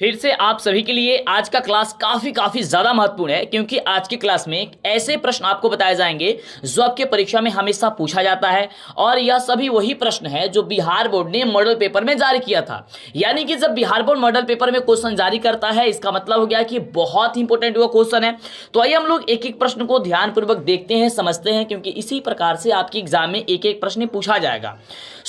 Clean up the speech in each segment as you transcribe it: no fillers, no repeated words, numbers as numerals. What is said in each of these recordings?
फिर से आप सभी के लिए आज का क्लास काफी ज्यादा महत्वपूर्ण है, क्योंकि आज की क्लास में ऐसे प्रश्न आपको बताए जाएंगे जो आपके परीक्षा में हमेशा पूछा जाता है। और यह सभी वही प्रश्न है जो बिहार बोर्ड ने मॉडल पेपर में जारी किया था। यानी कि जब बिहार बोर्ड मॉडल पेपर में क्वेश्चन जारी करता है, इसका मतलब हो गया कि बहुत इंपॉर्टेंट वो क्वेश्चन है। तो आइए हम लोग एक एक प्रश्न को ध्यानपूर्वक देखते हैं, समझते हैं, क्योंकि इसी प्रकार से आपके एग्जाम में एक एक प्रश्न पूछा जाएगा।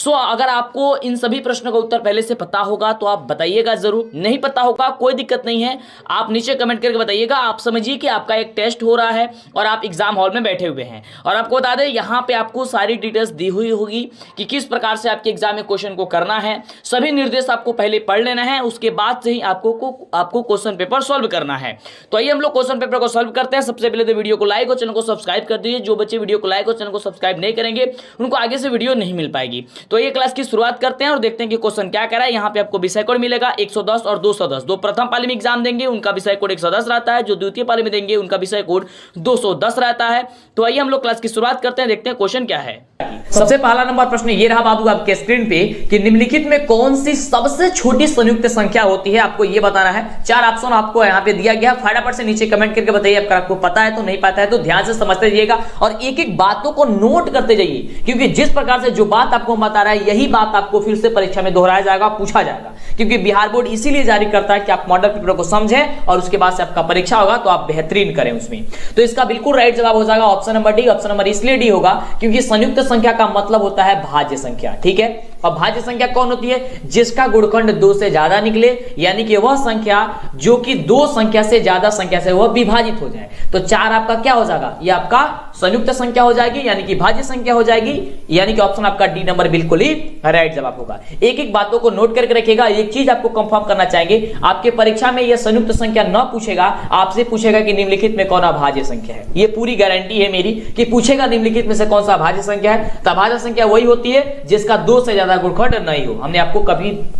अगर आपको इन सभी प्रश्नों का उत्तर पहले से पता होगा तो आप बताइएगा जरूर, नहीं पता होगा कोई दिक्कत नहीं है, आप नीचे कमेंट करके बताइएगा। आप समझिए कि आपका एक टेस्ट हो रहा है और आप एग्जाम हॉल में बैठे हुए हैं, और आपको बता दें यहाँ पे आपको सारी डिटेल्स दी हुई होगी कि किस प्रकार से आपके एग्जाम में क्वेश्चन को करना है। सभी निर्देश आपको पहले पढ़ लेना है, उसके बाद से ही आपको क्वेश्चन पेपर सॉल्व करना है। तो आइए हम लोग क्वेश्चन पेपर को सॉल्व करते हैं। सबसे पहले तो वीडियो को लाइक और चैनल को सब्सक्राइब कर दीजिए। जो बच्चे वीडियो को लाइक और चैनल को सब्सक्राइब नहीं करेंगे उनको आगे से वीडियो नहीं मिल पाएगी। तो ये क्लास की शुरुआत करते हैं और देखते हैं कि क्वेश्चन क्या कह रहा है। यहाँ पे आपको विषय कोड मिलेगा 110 और 210। दो प्रथम पाली में एग्जाम देंगे उनका विषय कोड 110 रहता है, जो द्वितीय पाली में देंगे उनका विषय कोड 210 रहता है। तो आइए हम लोग क्लास की शुरुआत करते हैं, देखते हैं क्वेश्चन क्या है। सबसे पहला नंबर प्रश्न ये रहा बाबू आपके स्क्रीन पे कि निम्नलिखित में कौन सी सबसे छोटी संयुक्त संख्या होती है, आपको ये बताना है। चार ऑप्शन आपको यहाँ पे दिया गया, फटाफट से नीचे कमेंट करके बताइए अगर आपको पता है। तो नहीं पता है तो ध्यान से समझते जाइएगा और एक एक बातों को नोट करते जाइए, क्योंकि जिस प्रकार से जो बात आपको बता रहा है यही बात आपको फिर से परीक्षा में दोहराया जाएगा, पूछा जाएगा। क्योंकि बिहार बोर्ड इसीलिए जारी करता है कि आप मॉडल पेपर को समझें और उसके बाद से आपका परीक्षा होगा तो आप बेहतरीन करें उसमें। तो इसका बिल्कुल राइट जवाब हो जाएगा option number D. Option number इसलिए डी होगा क्योंकि संयुक्त संख्या का मतलब होता है भाज्य संख्या, ठीक है। और भाज्य संख्या कौन होती है? जिसका गुणनखंड 2 से ज्यादा निकले, यानी कि वह संख्या जो कि 2 संख्या से ज्यादा संख्या से वह विभाजित हो जाए। तो 4 आपका क्या हो जाएगा? ये आपका संयुक्त संख्या हो जाएगी, यानी कि भाज्य संख्या हो जाएगी, यानी कि ऑप्शन आपका डी नंबर बिल्कुल ही राइट जवाब होगा। एक एक बातों को नोट करके रखिएगा। एक चीज आपको कंफर्म करना चाहेंगे, आपके परीक्षा में यह संयुक्त संख्या न पूछेगा, आपसे पूछेगा कि निम्नलिखित में कौन अभाज्य संख्या है। ये पूरी गारंटी है मेरी कि पूछेगा निम्नलिखित में से कौन सा अभाज्य संख्या है। तो अभाज्य संख्या वही होती है जिसका 2 से ज्यादा गुणनखंड नहीं हो। हमने आपको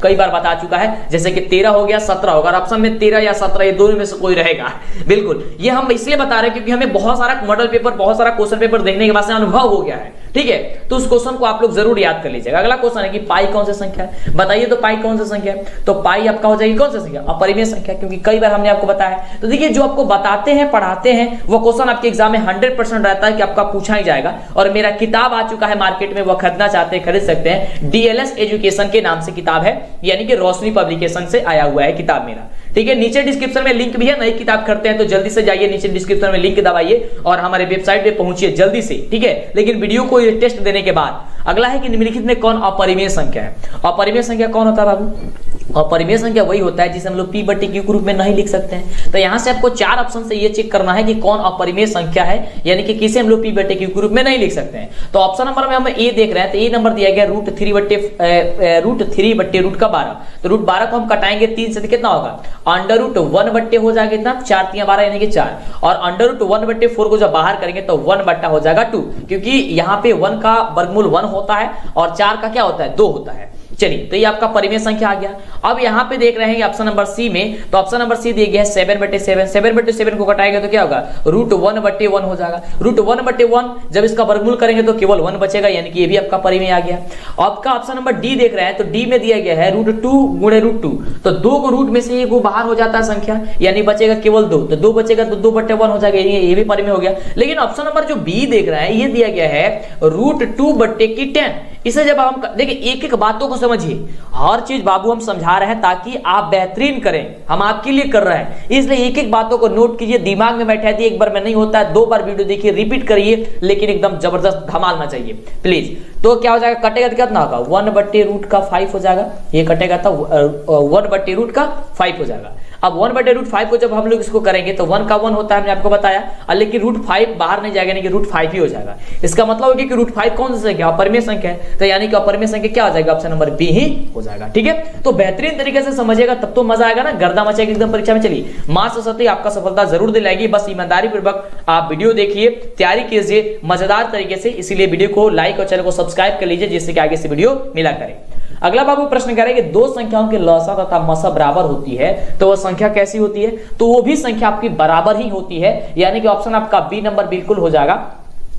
कई बार बता चुका है, जैसे कि 13 हो गया, 17 होगा। ऑप्शन में 13 या 17 ये दोनों में से कोई रहेगा। बिल्कुल ये हम इसलिए बता रहे हैं क्योंकि हमें बहुत सारा मॉडल पेपर, बहुत सारा क्वेश्चन पेपर देखने के बाद से अनुभव हो गया है, ठीक है। तो उस क्वेश्चन को आप लोग जरूर याद कर लीजिएगा। अगला क्वेश्चन है कि पाई कौन सी संख्या है? बताइए तो पाई कौन सी संख्या है? तो पाई आपका हो जाएगी कौन सी संख्या? अपरिमेय संख्या, क्योंकि कई बार हमने आपको बताया। तो देखिए जो आपको बताते हैं, पढ़ाते हैं, वो क्वेश्चन आपके एग्जाम में 100% रहता है कि आपका पूछा ही जाएगा। और मेरा किताब आ चुका है मार्केट में, वो खरीदना चाहते हैं खरीद सकते हैं। डीएलएस एजुकेशन के नाम से किताब है, यानी कि रोशनी पब्लिकेशन से आया हुआ है किताब मेरा, ठीक है। नीचे डिस्क्रिप्शन में लिंक भी है। नई किताब खरीदते हैं तो जल्दी से जाइए, नीचे डिस्क्रिप्शन में लिंक दबाइए और हमारे वेबसाइट पे पहुंचिए जल्दी से, ठीक है। लेकिन वीडियो को टेस्ट देने के बाद अगला है कि निम्नलिखित में कौन अपरिमेय संख्या है? अपरिमेय संख्या कौन होता है बाबू? अपरिमेय संख्या वही होता है जिसे हम लोग p बटे q के रूप में नहीं लिख सकते हैं। तो यहां से आपको 4 ऑप्शन से ये चेक करना है कि कौन अपरिमेय संख्या है, यानी कि किसे हम लोग p बटे q के रूप में नहीं लिख सकते हैं। तो ऑप्शन नंबर में हम ए देख रहे हैं, तो ए नंबर दिया गया √3 बट्टे √12। तो √12 को हम कटाएंगे 3 से तो कितना होगा? √1 बट्टे हो जाएगा कितना? 4 3 12 यानी कि 4। और √1 बट्टे 4 को जब बाहर करेंगे तो 1 बट्टा हो जाएगा 2, क्योंकि यहाँ पे 1 का वर्गमूल 1 होता है और 4 का क्या होता है? 2 होता है। चलिए तो ये आपका परिमेय संख्या आ गया। अब यहाँ पे देख रहे हैं ऑप्शन नंबर सी में, तो ऑप्शन नंबर सी दिया गया है 7 बटे 7। 7 बटे 7 को घटाएंगे तो क्या होगा? √1 बटे 1 हो जाएगा। √1 बटे 1 जब इसका वर्गमूल करेंगे तो केवल 1 बचेगा, यानी कि ये भी आपका परिमेय आ गया। आपका ऑप्शन नंबर डी देख रहे हैं, तो डी में दिया गया है √2 गुणे √2। तो 2 को रूट में से एक बाहर हो जाता है संख्या, यानी बचेगा केवल 2। तो 2 बचेगा तो 2 बटे 1 हो जाएगा, ये भी परिमेय हो गया। लेकिन ऑप्शन नंबर जो बी देख रहे हैं ये दिया गया है √2 बटे 10। इसे जब हम देखिए एक एक बातों को समझिए, हर चीज बाबू हम समझा रहे हैं ताकि आप बेहतरीन करें, हम आपके लिए कर रहे हैं, इसलिए एक एक बातों को नोट कीजिए, दिमाग में बैठा दिए। एक बार में नहीं होता है, 2 बार वीडियो देखिए, रिपीट करिए, लेकिन एकदम जबरदस्त धमालना चाहिए प्लीज। तो क्या हो जाएगा? कटेगा तो कितना होगा? 1 बट्टे √5 हो जाएगा। ये कटेगा तो 1 बट्टे √5 हो जाएगा। अब 1 बटे √5 को जब हम लोग इसको करेंगे तो 1 का 1 होता है, हमने आपको बताया, लेकिन √5 बाहर नहीं जाएगा, यानी कि √5 ही हो जाएगा। इसका मतलब होगा कि √5 कौन सी संख्या? अपरिमेय संख्या है। तो यानी कि अपरिमेय संख्या क्या हो जाएगा? ऑप्शन नंबर बी ही हो जाएगा, ठीक है। तो बेहतरीन तरीके से समझिएगा तब तो मजा आएगा ना, गर्दा मचेगा एकदम परीक्षा में। चलिए मां सरस्वती आपका सफलता जरूर दिलाएगी, बस ईमानदारी पूर्वक आप वीडियो देखिए, तैयारी कीजिए मजेदार तरीके से। इसीलिए वीडियो को लाइक और चैनल को सब्सक्राइब कर लीजिए, जिससे कि आगे से वीडियो मिला करे। अगला बाबू प्रश्न कह रहे हैं कि 2 संख्याओं के लसा तथा मसा बराबर होती है तो वह संख्या कैसी होती है? तो वो भी संख्या आपकी बराबर ही होती है, यानी कि ऑप्शन आपका बी नंबर बिल्कुल हो जाएगा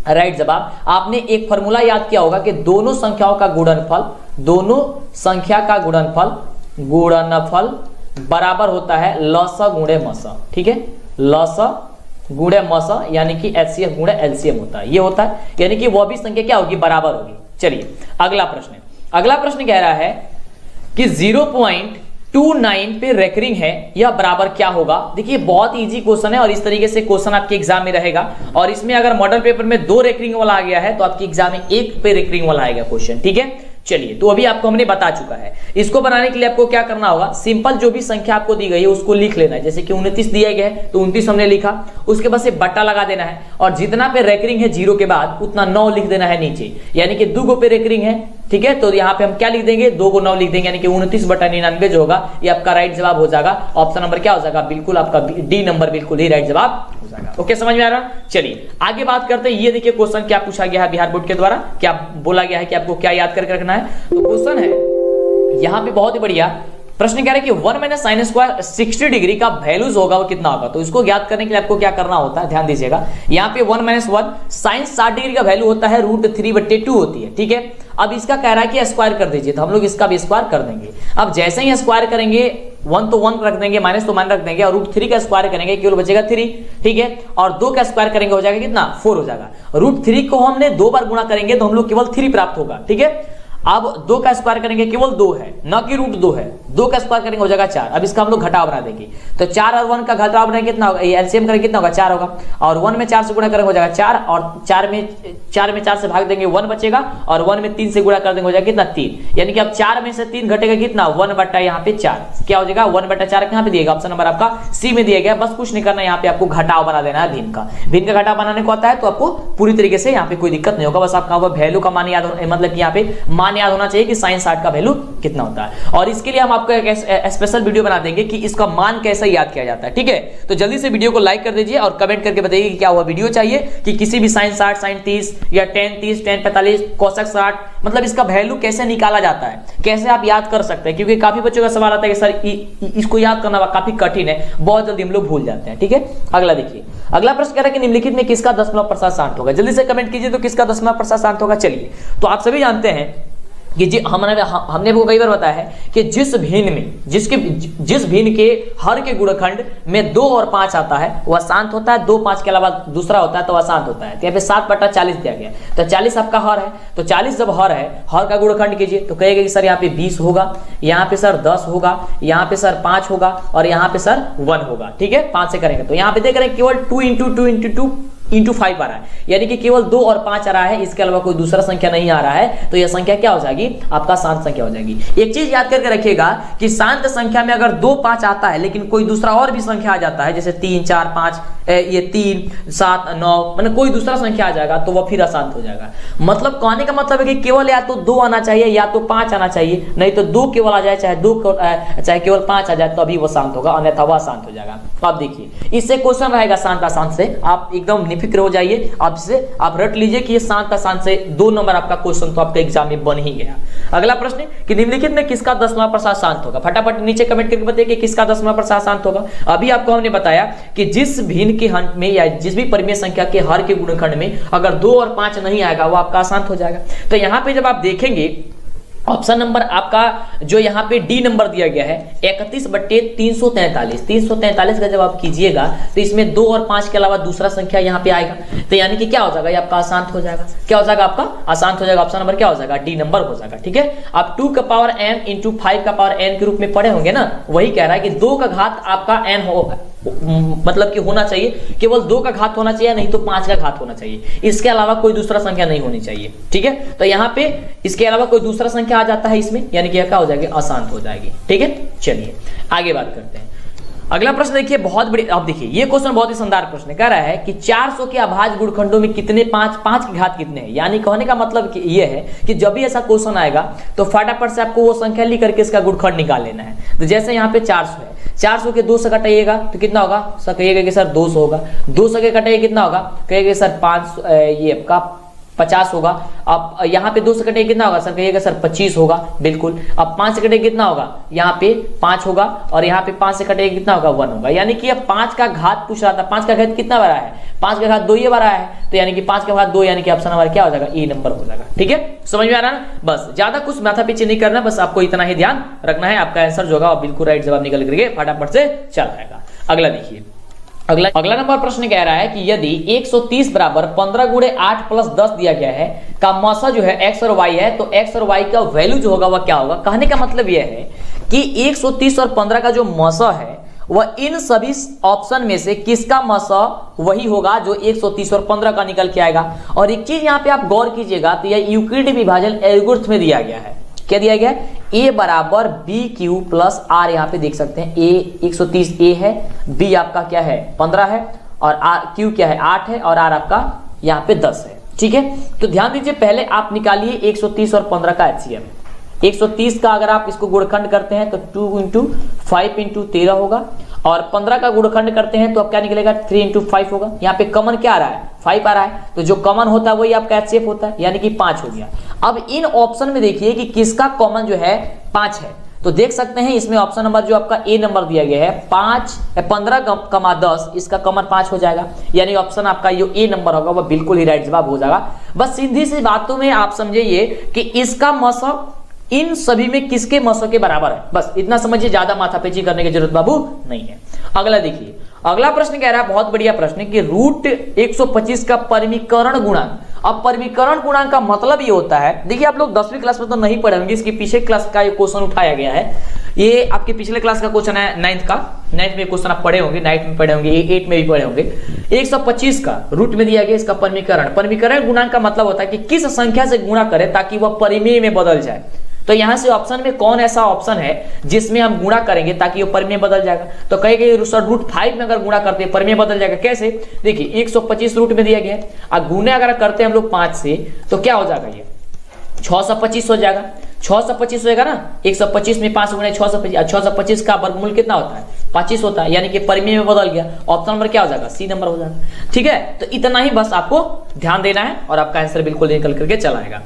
राइट जवाब। आपने एक फॉर्मूला याद किया होगा कि दोनों संख्याओं का गुणनफल बराबर होता है लसा गुणे मसा, ठीक है, लसा गुणे मसा यानी कि एचसीएफ गुणे एलसीएम होता है, ये होता है, यानी कि वह भी संख्या क्या होगी, बराबर होगी। चलिए अगला प्रश्न कह रहा है कि 0.29 पे रेकरिंग है, यह बराबर क्या होगा। देखिए बहुत इजी क्वेश्चन है और इस तरीके से क्वेश्चन आपके एग्जाम में रहेगा, और इसमें अगर मॉडल पेपर में 2 रेकरिंग वाला आ गया है तो आपके एग्जाम में 1 पे रेकरिंग वाला आएगा क्वेश्चन, ठीक है। चलिए तो अभी आपको हमने बता चुका है, इसको बनाने के लिए आपको क्या करना होगा, सिंपल जो भी संख्या आपको दी गई है उसको लिख लेना है। जैसे कि 29 दिया गया है तो 29 हमने लिखा, उसके बाद से बट्टा लगा देना है, और जितना पे रेकरिंग है 0 के बाद उतना 9 लिख देना है नीचे, यानी कि 2 गो पे रेकरिंग है, ठीक है। तो यहाँ पे हम क्या लिख देंगे, 2 को 9 लिख देंगे, यानी कि 29/99 जो होगा ये आपका राइट जवाब हो जाएगा। ऑप्शन नंबर क्या हो जाएगा, बिल्कुल आपका डी नंबर बिल्कुल ही राइट जवाब हो जाएगा। ओके, समझ में आ रहा। चलिए आगे बात करते हैं। ये देखिए क्वेश्चन क्या पूछा गया है बिहार बोर्ड के द्वारा, क्या बोला गया है कि आपको क्या याद करके रखना है। तो क्वेश्चन है यहाँ पे बहुत ही बढ़िया प्रश्न कह रहे हैं कि 1 - sin स्क्वायर 60 डिग्री का वैल्यूज होगा वो कितना होगा। तो इसको ज्ञात करने के लिए आपको क्या करना होता है, ध्यान दीजिएगा। यहाँ पे 1 - 1 sin 60 डिग्री का वैल्यू होता है √3/2 होती है, ठीक है। अब इसका कह रहा है कि स्क्वायर कर दीजिए, तो हम लोग इसका भी स्क्वायर कर देंगे। अब जैसे ही स्क्वायर करेंगे 1 तो 1 रख देंगे, माइनस तो माइनस रख देंगे, और √3 का स्क्वायर करेंगे केवल बचेगा 3, ठीक है। और 2 का स्क्वायर करेंगे हो जाएगा कितना, 4 हो जाएगा। √3 को हमने 2 बार गुणा करेंगे तो हम लोग केवल 3 प्राप्त होगा, ठीक है। अब 2 का स्क्वायर करेंगे केवल 2 है, न कि √2 है, 2 का स्क्वायर करेंगे हो जाएगा 4। अब इसका हम लोग घटाव बना देंगे, तो 4 और 1 का घटाव बनाएंगे कितना होगा, ये एलसीएम करेंगे कितना होगा, 4 होगा। और 1 में 4 से गुणा करेंगे हो जाएगा 4, और 4 में 4 से भाग देंगे 1 बचेगा, और 1 में 3 से गुणा कर देंगे हो जाएगा कितना, 3। यानी कि अब 4 में से 3 घटेगा कितना, 1/4 यहाँ पे 4 क्या हो जाएगा, 1/4 कहाँ पे दिएगा, ऑप्शन नंबर आपका सी में दिया गया। बस कुछ नहीं करना, यहाँ पे आपको घटाव बना देना है भिन्न का घटाव बनाने को आता है, तो आपको पूरी तरीके से यहाँ पे कोई दिक्कत नहीं होगा। बस आपका वैल्यू का मान याद, मतलब यहाँ पे मान याद होना चाहिए कि sin 60 का वैल्यू कितना होता है। और इसके लिए हम आपको एक स्पेशल वीडियो बना देंगे कि इसका मान कैसे याद किया जाता है, ठीक है। तो जल्दी से वीडियो को लाइक कर दीजिए और कमेंट करके बताइए कि क्या हुआ वीडियो चाहिए, कि किसी भी sin 60, sin 30 या tan 30, tan 45, cosec 60, मतलब इसका वैल्यू कैसे निकाला जाता है, कैसे आप याद कर सकते हैं। क्योंकि काफी बच्चों का सवाल आता है कि सर इसको याद करना काफी कठिन है, बहुत जल्दी हम लोग भूल जाते हैं, ठीक है। अगला देखिए, अगला प्रश्न कह रहा है कि निम्नलिखित में किसका 10% होगा। जल्दी से कमेंट कीजिए तो किसका 10% होगा। चलिए तो आप सभी जानते हैं कि जी हमने आपको कई बार बताया है कि जिस भिन्न के हर के गुणनखंड में 2 और 5 आता है वह शांत होता है, 2 5 के अलावा दूसरा होता है तो वह शांत होता है। तो यहाँ पे 7/40 दिया गया, तो 40 आपका हर है, तो 40 जब हर है, हर का गुणनखंड कीजिए तो कहेगा कि सर यहाँ पे 20 होगा, यहाँ पे सर 10 होगा, यहाँ पे सर 5 होगा, और यहाँ पे सर 1 होगा, ठीक है। 5 से करेंगे तो यहाँ पे देख रहे हैं केवल 2 × 2 × 2 × 5 आ रहा है, यानी कि केवल 2 और 5 आ रहा है, इसके अलावा कोई दूसरा संख्या नहीं आ रहा है। तो यह संख्या क्या हो जाएगी, आपका शांत संख्या हो जाएगी। एक चीज याद करके रखिएगा कि शांत संख्या में अगर 2 5 आता है लेकिन कोई दूसरा और भी संख्या आ जाता है, जैसे 3 4 5, ये 3 7 9, मतलब कोई दूसरा संख्या आ जाएगा तो वह फिर अशांत हो जाएगा। मतलब कहने का मतलब है कि केवल या तो 2 आना चाहिए या तो 5 आना चाहिए, नहीं तो 2 केवल आ जाए चाहे केवल 5 आ जाए तो अभी वो शांत होगा, अन्यथा वह शांत हो जाएगा। अब देखिए इससे क्वेश्चन रहेगा शांत अशांत से, आप एकदम निफिक्र हो जाइए, आप रट लीजिए कि ये शांत अशांत से 2 नंबर आपका क्वेश्चन तो आपका एग्जाम में बन ही गया। अगला प्रश्न कि निम्नलिखित में किसका 10% शांत होगा। फटाफट नीचे कमेंट करके बताइए कि किसका 10% शांत होगा। अभी आपको हमने बताया कि जिस भिन्न के हर में या जिस भी परिमेय संख्या के हर के गुणनखंड में अगर 2 और 5 नहीं आएगा वो आपका अशांत हो जाएगा। तो यहाँ पे जब आप देखेंगे ऑप्शन नंबर आपका जो यहाँ पे डी नंबर दिया गया है 31/343, 343 का जब आप कीजिएगा तो इसमें 2 और 5 के अलावा दूसरा संख्या यहाँ पे आएगा, तो यानी कि क्या हो जाएगा, ये आपका अशांत हो जाएगा। क्या हो जाएगा, आपका अशांत हो जाएगा। ऑप्शन नंबर क्या हो जाएगा, डी नंबर हो जाएगा, ठीक है। आप 2 का पावर n × 5 का पावर n के रूप में पढ़े होंगे ना, वही कह रहा है कि 2 का घात आपका n होगा, मतलब कि होना चाहिए केवल 2 का घात होना चाहिए, नहीं तो 5 का घात होना चाहिए, इसके अलावा कोई दूसरा संख्या नहीं होनी चाहिए, ठीक है। तो यहाँ पे इसके अलावा कोई दूसरा संख्या आ जाता है इसमें, यानी कि क्या हो जाएगी, अशांत हो जाएगी, ठीक है। चलिए आगे बात करते हैं। अगला प्रश्न देखिए बहुत बड़ी, अब देखिए ये क्वेश्चन बहुत ही शानदार प्रश्न कह रहा है कि 400 के अभाज्य गुणनखंडों में कितने 5 के घात कितने हैं। यानी कहने का मतलब कि ये है कि जब भी ऐसा क्वेश्चन आएगा तो फटाफट से आपको वो संख्या लिख करके इसका गुणनखंड निकाल लेना है। तो जैसे यहाँ पे 400 है, 400 के 2 से घटाइएगा तो कितना होगा, सर कहिएगा कि सर 200 होगा, 200 के घटाइए कितना होगा, कहिएगा सर 500, ये आपका 50 होगा। अब यहाँ पे 2 से कटेगा कितना होगा सर, कहिएगा सर 25 होगा, बिल्कुल। अब 5 से कटेगा कितना होगा, यहाँ पे 5 होगा, और यहाँ पे 5 से कटेगा कितना होगा, 1 होगा। यानी कि अब 5 का घात पूछ रहा था, 5 का घात कितना बड़ा है, 5 का घात 2 ये बड़ा है, तो यानी कि 5 का घात 2 यानी कि ऑप्शन हमारा क्या हो जाएगा, ए नंबर हो जाएगा। ठीक है, समझ में आ रहा है ना। बस ज्यादा कुछ माथा पीछे नहीं करना, बस आपको इतना ही ध्यान रखना है, आपका आंसर जो होगा बिल्कुल राइट जवाब निकल करके फटाफट से चल जाएगा। अगला देखिए, अगला नंबर प्रश्न कह रहा है कि यदि 130 बराबर 15 गुणे 8 प्लस 10 दिया गया है का मौसा जो है x और y है, तो x और y का वैल्यू जो होगा वह क्या होगा। कहने का मतलब यह है कि 130 और 15 का जो मौसा है वह इन सभी ऑप्शन में से किसका मौसा वही होगा जो 130 और 15 का निकल के आएगा। और एक चीज यहाँ पे आप गौर कीजिएगा, तो यह यूक्लिड विभाजन एल्गोरिथम में दिया गया है। क्या दिया गया, a बराबर बी क्यू प्लस आर। यहाँ पे देख सकते हैं a 130 a है, b आपका क्या है 15 है, और q क्या है 8 है, और r आपका यहाँ पे 10 है। ठीक है, तो ध्यान दीजिए, पहले आप निकालिए 130 और 15 का एचसीएम। 130 का अगर आप इसको गुणखंड करते हैं तो 2 इंटू 5 इंटू 13 होगा, और 15 का गुणखंड करते हैं तो अब क्या निकलेगा 3 इंटू 5 होगा। यहाँ पे कॉमन क्या आ रहा है, 5 आ रहा है, तो जो कॉमन होता है वही आपका एचसीएफ होता है, यानी कि 5 हो गया। अब इन ऑप्शन में देखिए कि किसका कॉमन जो है 5 है, तो देख सकते हैं इसमें ऑप्शन नंबर जो आपका ए नंबर दिया गया है 15 कमा 10, इसका कॉमन 5 हो जाएगा, यानी ऑप्शन आपका जो ए नंबर होगा वह बिल्कुल ही राइट जवाब हो जाएगा। बस सीधी सी बातों में आप समझिए कि इसका मौसम इन सभी में किसके मौसम के बराबर है, बस इतना समझिए, ज्यादा माथापेची करने की जरूरत बाबू नहीं है। अगला देखिए, अगला प्रश्न कह रहा है, बहुत बढ़िया प्रश्न है कि रूट 125 का परिमीकरण गुणांक। अब परिमीकरण गुणांक का मतलब ये होता है, देखिए आप लोग 10वीं क्लास में तो नहीं पढ़े होंगे, इसके पीछे क्लास का ये क्वेश्चन उठाया गया है, ये आपके पिछले क्लास का क्वेश्चन है 9th में क्वेश्चन आप पढ़े होंगे, 9th में पढ़े होंगे, 8 में भी पढ़े होंगे। 125 का रूट में दिया गया इसका परिमीकरण गुणांक का मतलब होता है कि किस संख्या से गुणा करें ताकि वह परिमेय में बदल जाए। तो यहां से ऑप्शन में कौन ऐसा ऑप्शन है जिसमें हम गुणा करेंगे ताकि वो परिमेय बदल जाएगा, तो कहेंगे सर रूट 5 में अगर गुणा करते हैं परिमेय बदल जाएगा। कैसे, देखिए 125 रूट में दिया गया है, और गुणे अगर करते हैं हम लोग 5 से तो क्या हो जाएगा, ये 625 हो जाएगा। 625 होगा ना, 125 में 5 गुणे 625, 625 का वर्गमूल कितना होता है 25 होता है, यानी कि परिमेय में बदल गया। ऑप्शन नंबर क्या हो जाएगा, सी नंबर हो जाएगा। ठीक है, तो इतना ही बस आपको ध्यान देना है और आपका आंसर बिल्कुल निकल करके चला आएगा।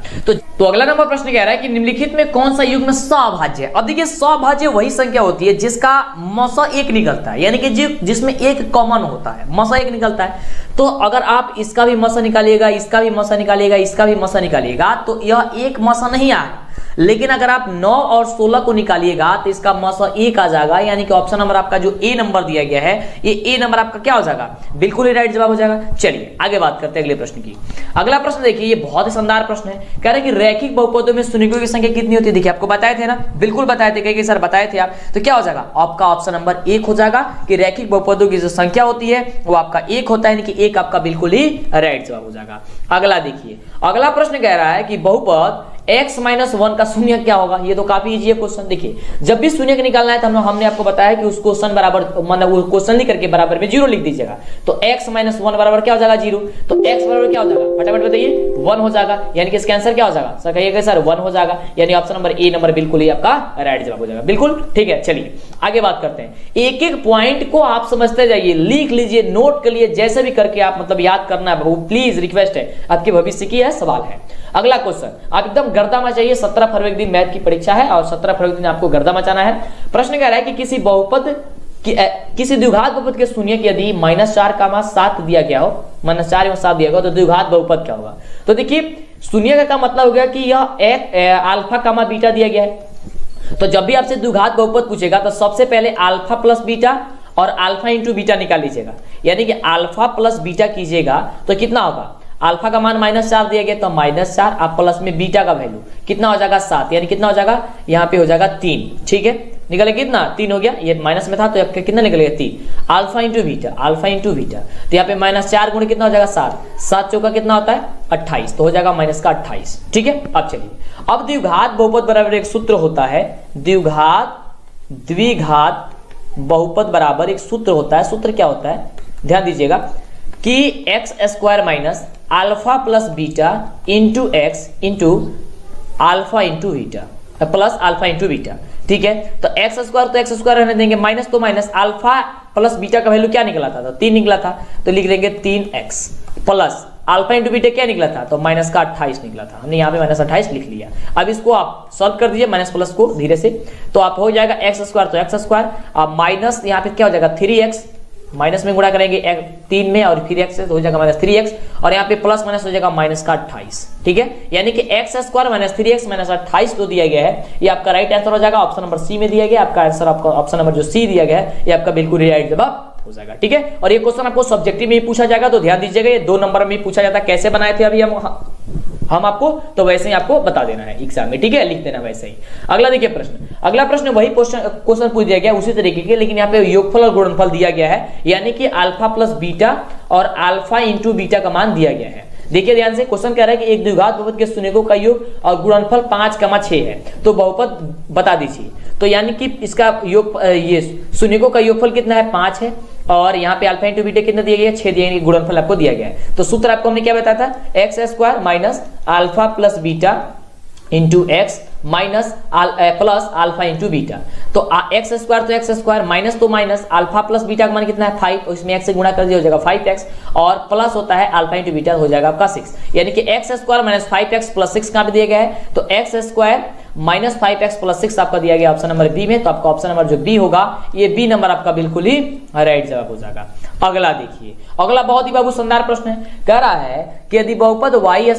तो अगला नंबर प्रश्न कह रहा है कि निम्नलिखित में कौन सा युग्म सअभाज्य है। अब देखिए सअभाज्य वही संख्या होती है जिसका मौसा 1 निकलता है, यानी कि जिसमें एक कॉमन होता है, मौसा 1 निकलता है। तो अगर आप इसका भी मौसा निकालिएगा, इसका भी मौसा निकालिएगा, इसका भी मौसा निकालिएगा, तो यह एक मौसा नहीं आएगा। लेकिन अगर आप 9 और 16 को निकालिएगा तो इसका मौसा 1 आ जाएगा, यानी कि ऑप्शन नंबर आपका जो ए नंबर दिया गया है, ये ए नंबर आपका क्या हो जाएगा, बिल्कुल ही राइट जवाब हो जाएगा। चलिए आगे बात करते हैं अगले प्रश्न की। अगला प्रश्न देखिए, ये बहुत ही शानदार प्रश्न है। कह रहे हैं कि रैखिक बहुपदों में शून्यकों की संख्या कितनी होती है। देखिए आपको बताए थे ना, बिल्कुल बताए थे, कहे सर बताए थे आप, तो क्या हो जाएगा, आपका ऑप्शन नंबर 1 हो जाएगा कि रैखिक बहुपदों की जो संख्या होती है वो आपका 1 होता है, यानी कि 1 आपका बिल्कुल ही राइट जवाब हो जाएगा। अगला देखिए, अगला प्रश्न कह रहा है कि बहुपद x-1 का शून्य क्या होगा। ये तो काफी इजी है क्वेश्चन। देखिए जब भी शून्य निकालना है तो हमने आपको बताया कि उस क्वेश्चन बराबर मतलब वो क्वेश्चन लिख करके बराबर में 0 लिख दीजिएगा, तो x-1 बराबर क्या हो जाएगा 0, तो x बराबर क्या हो जाएगा फटाफट बताइए 1 हो जाएगा, यानी कि इसका आंसर क्या हो जाएगा, सर कहिएगा सर 1 हो जाएगा, यानी ऑप्शन नंबर ए नंबर बिल्कुल ही आपका राइट जवाब हो जाएगा। बिल्कुल ठीक है, चलिए आगे बात करते हैं। एक एक पॉइंट को आप समझते जाइए, लिख लीजिए, नोट कर लिए, जैसे भी करके आप मतलब याद करना है, प्लीज रिक्वेस्ट है, आपके भविष्य की है सवाल है। अगला क्वेश्चन आप एकदम गर्दा मचाइए, 17 फरवरी के दिन मैथ की परीक्षा है और 17 फरवरी के दिन आपको गर्दा मचाना है। प्रश्न कह रहा है कि किसी बहुपद किसी द्विघात बहुपद के शून्य की यदि -4, 7 दिया गया हो, -4 और 7 दिया गया हो, तो द्विघात बहुपद क्या होगा। तो देखिए शून्य का मतलब हो गया कि यह अल्फा, बीटा दिया गया है। तो जब भी आपसे द्विघात बहुपद पूछेगा तो सबसे पहले अल्फा प्लस बीटा और अल्फा इंटू बीटा निकाल लीजिएगा, यानी कि अल्फा प्लस बीटा कीजिएगा तो कितना होगा, अल्फा का मान -4 दिया गया तो -4, आप प्लस में बीटा का वैल्यू कितना हो जाएगा 7, यानी कितना हो जाएगा यहाँ पे हो जाएगा 3। ठीक है, निकले कितना 3 हो गया, ये माइनस में था तो आपका कितना निकलेगा 3, alpha into beta, alpha into beta, तो यहाँ पे -4 गुणे कितना हो जाएगा 7, 7 चौका कितना होता है 28, तो हो जाएगा माइनस का 28। ठीक है, अब चलिए, अब द्विघात बहुपद बराबर एक सूत्र होता है, द्विघात बहुपद बराबर एक सूत्र होता है। सूत्र क्या होता है, ध्यान दीजिएगा कि x² minus alpha plus beta into x into alpha into beta plus alpha into beta. ठीक है, तो x² रहने देंगे, माइनस तो माइनस, अल्फा प्लस बीटा का वैल्यू क्या निकला था, तो 3 निकला था, तो लिख देंगे 3x plus alpha into beta क्या निकला था, तो माइनस का 28 निकला था, हमने यहाँ पे माइनस 28 लिख लिया। अब इसको आप सॉल्व कर दीजिए माइनस प्लस को धीरे से, तो आप हो जाएगा एक्स स्क्वायर, तो एक्स स्क्वायर, अब माइनस यहाँ पे क्या हो जाएगा 3x, माइनस में गुणा करेंगे 3 में और फिर x से तो हो जाएगा माइनस 3x, और यहाँ पे प्लस माइनस हो जाएगा माइनस का 28, ठीक है। यानी कि x square minus 3x minus 28 जो दिया गया है ये आपका राइट आंसर हो जाएगा। ऑप्शन नंबर सी में दिया गया आपका आंसर, आपका ऑप्शन नंबर जो सी दिया गया है ये आपका बिल्कुल राइट जवाब हो जाएगा, ठीक है। और ये क्वेश्चन आपको सब्जेक्टिव में ही पूछा जाएगा, तो ध्यान दीजिएगा ये 2 नंबर में पूछा जाता है। कैसे बनाए थे अभी हम आपको, तो वैसे ही आपको बता देना है एग्जाम में, ठीक है, लिख देना वैसे ही। अगला देखिए प्रश्न, अगला प्रश्न वही क्वेश्चन पूछ दिया गया उसी तरीके के, लेकिन यहाँ पे योगफल और गुणनफल दिया गया है, यानी कि अल्फा प्लस बीटा और अल्फा इंटू बीटा का मान दिया गया है। देखिए ध्यान से, क्वेश्चन कह रहा है कि एक द्विघात बहुपद के शून्यकों का योग और गुणनफल 5,6 है, तो बहुपद बता दीजिए। तो यानी कि इसका योग, ये शून्यकों का योगफल कितना है 5 है, और यहाँ पे अल्फा इंटू बीटा कितना दिया गया 6 दिया गया, गुणनफल आपको दिया गया है। तो सूत्र आपको हमने क्या बताया था, x square minus alpha plus beta into x minus plus alpha into beta. तो एक्स स्क्वायर तो एक्स स्क्वायर, माइनस तो माइनस, अल्फा प्लस बीटा का मान कितना है 5, इसमें एक्स से गुणा कर दिया हो जाएगा 5x, और प्लस होता है अल्फा इंटू बीटा हो जाएगा आपका 6, यानी कि x square minus 5x plus 6 कहाँ पे दिया गया है, तो x square minus 5x plus 6 आपका दिया गया ऑप्शन नंबर बी में। तो आपका ऑप्शन नंबर जो बी होगा ये बी नंबर आपका बिल्कुल ही राइट जवाब हो जाएगा। अगला देखिए, अगला बहुत ही बाबू शानदार प्रश्न है, कह रहा है कि यदि बहुपद y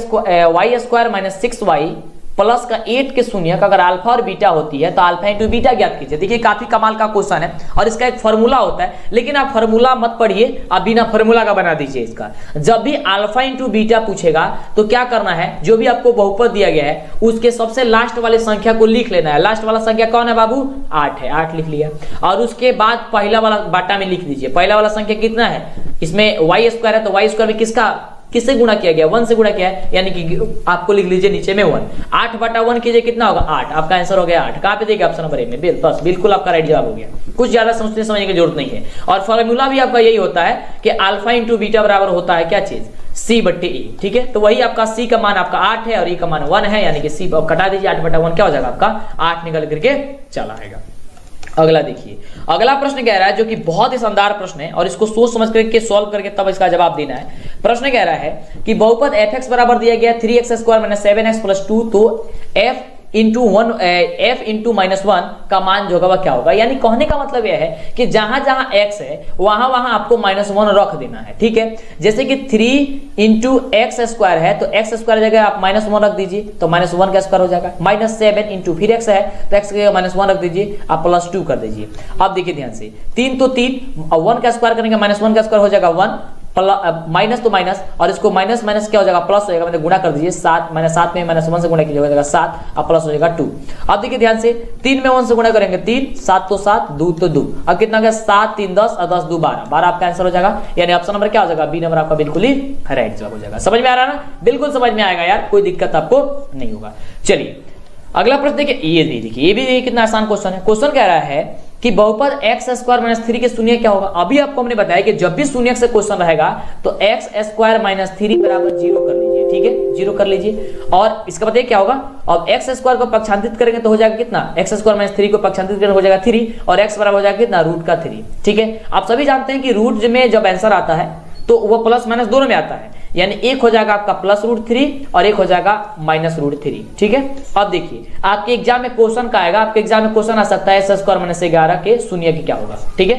square minus 6y plus का 8 के शून्य का अगर अल्फा और बीटा होती है तो अल्फा इंटू बीटा ज्ञात कीजिए। देखिए काफी कमाल का क्वेश्चन है और इसका एक फॉर्मूला होता है, लेकिन आप फॉर्मूला मत पढ़िए, आप बिना फॉर्मूला का बना दीजिए इसका। जब भी अल्फा इंटू बीटा पूछेगा तो क्या करना है, जो भी आपको बहुपद दिया गया है उसके सबसे लास्ट वाले संख्या को लिख लेना है। लास्ट वाला संख्या कौन है बाबू, 8 है, 8 लिख लिया, और उसके बाद पहला वाला बाटा में लिख दीजिए। पहला वाला संख्या कितना है, इसमें y स्क्वायर है, तो y स्क्वायर में किससे गुणा किया गया, 1 से गुणा किया है, यानी कि आपको लिख लीजिए नीचे में 1, 8 बटा 1 कीजिए कितना होगा 8, आपका आंसर हो गया 8। कहां पे देखिए ऑप्शन नंबर ए में, बस बिल्कुल आपका राइट जवाब हो गया, कुछ ज्यादा समझने समझने की जरूरत नहीं है। और फॉर्मूला भी आपका यही होता है कि अल्फा इंटू बीटा बराबर होता है क्या चीज, c बट्टे ए, ठीक है। तो वही आपका c का मान आपका 8 है और e का मान 1 है, यानी कि c कटा दीजिए, 8 बटा 1 क्या हो जाएगा आपका 8 निकल करके चला आएगा। अगला देखिए, अगला प्रश्न कह रहा है जो कि बहुत ही शानदार प्रश्न है और इसको सोच समझ करके सॉल्व करके तब इसका जवाब देना है। प्रश्न कह रहा है कि बहुपद fx बराबर दिया गया 3x square minus 7x plus 2, तो f इंटू माइनस 1 का मान जो होगा वह क्या होगा। यानी कहने का मतलब यह है कि जहां जहां x है वहां वहां आपको माइनस 1 रख देना है, ठीक है। जैसे कि 3 इंटू एक्स स्क्वायर है तो एक्स स्क्वायर जगह आप माइनस 1 रख दीजिए, तो माइनस 1 का स्क्वायर हो जाएगा। माइनस 7 इंटू फिर x है तो x की जगह माइनस 1 रख दीजिए, आप प्लस 2 कर दीजिए। अब देखिए ध्यान से, 3 तो 3, 1 का स्क्वायर करेंगे माइनस 1 का स्क्वायर हो जाएगा 1, माइनस तो माइनस, और इसको माइनस माइनस क्या हो जाएगा प्लस हो जाएगा, मतलब गुणा कर दीजिए 7, माइनस 7 में माइनस 1 से गुणा कीजिए हो जाएगा 7, अब प्लस हो जाएगा 2। अब देखिए ध्यान से, 3 में 1 से गुणा करेंगे 3, 7 तो 7, 2 तो 2, अब कितना हो गया 7 3 10 और 10 2 12, 12 आपका आंसर हो जाएगा। यानी ऑप्शन नंबर क्या हो जाएगा, बी नंबर आपका बिल्कुल ही राइट जवाब हो जाएगा। समझ में आ रहा है ना, बिल्कुल समझ में आएगा यार, कोई दिक्कत आपको नहीं होगा। चलिए अगला प्रश्न देखिए, ये देखिए, ये भी कितना आसान क्वेश्चन है। क्वेश्चन कह रहा है कि बहुपद x स्क्वायर माइनस 3 के शून्य क्या होगा। अभी आपको हमने बताया कि जब भी शून्य से क्वेश्चन रहेगा तो x स्क्वायर माइनस 3 बराबर 0 कर लीजिए, ठीक है, 0 कर लीजिए। और इसका बताइए क्या होगा, अब x स्क्वायर को पक्षांतरित करेंगे तो हो जाएगा कितना, x स्क्वायर माइनस 3 को पक्षांतरित करेंगे हो जाएगा 3, और x बराबर हो जाएगा कितना, रूट का 3, ठीक है। आप सभी जानते हैं कि रूट में जब आंसर आता है तो वो प्लस माइनस दोनों में आता है, यानी एक हो जाएगा आपका प्लस रूट 3 और एक हो जाएगा माइनस रूट 3, ठीक है। अब देखिए आपके एग्जाम में क्वेश्चन का आएगा, आपके एग्जाम में क्वेश्चन आ सकता है x स्क्वायर माइनस 11 के शून्य की क्या होगा, ठीक है।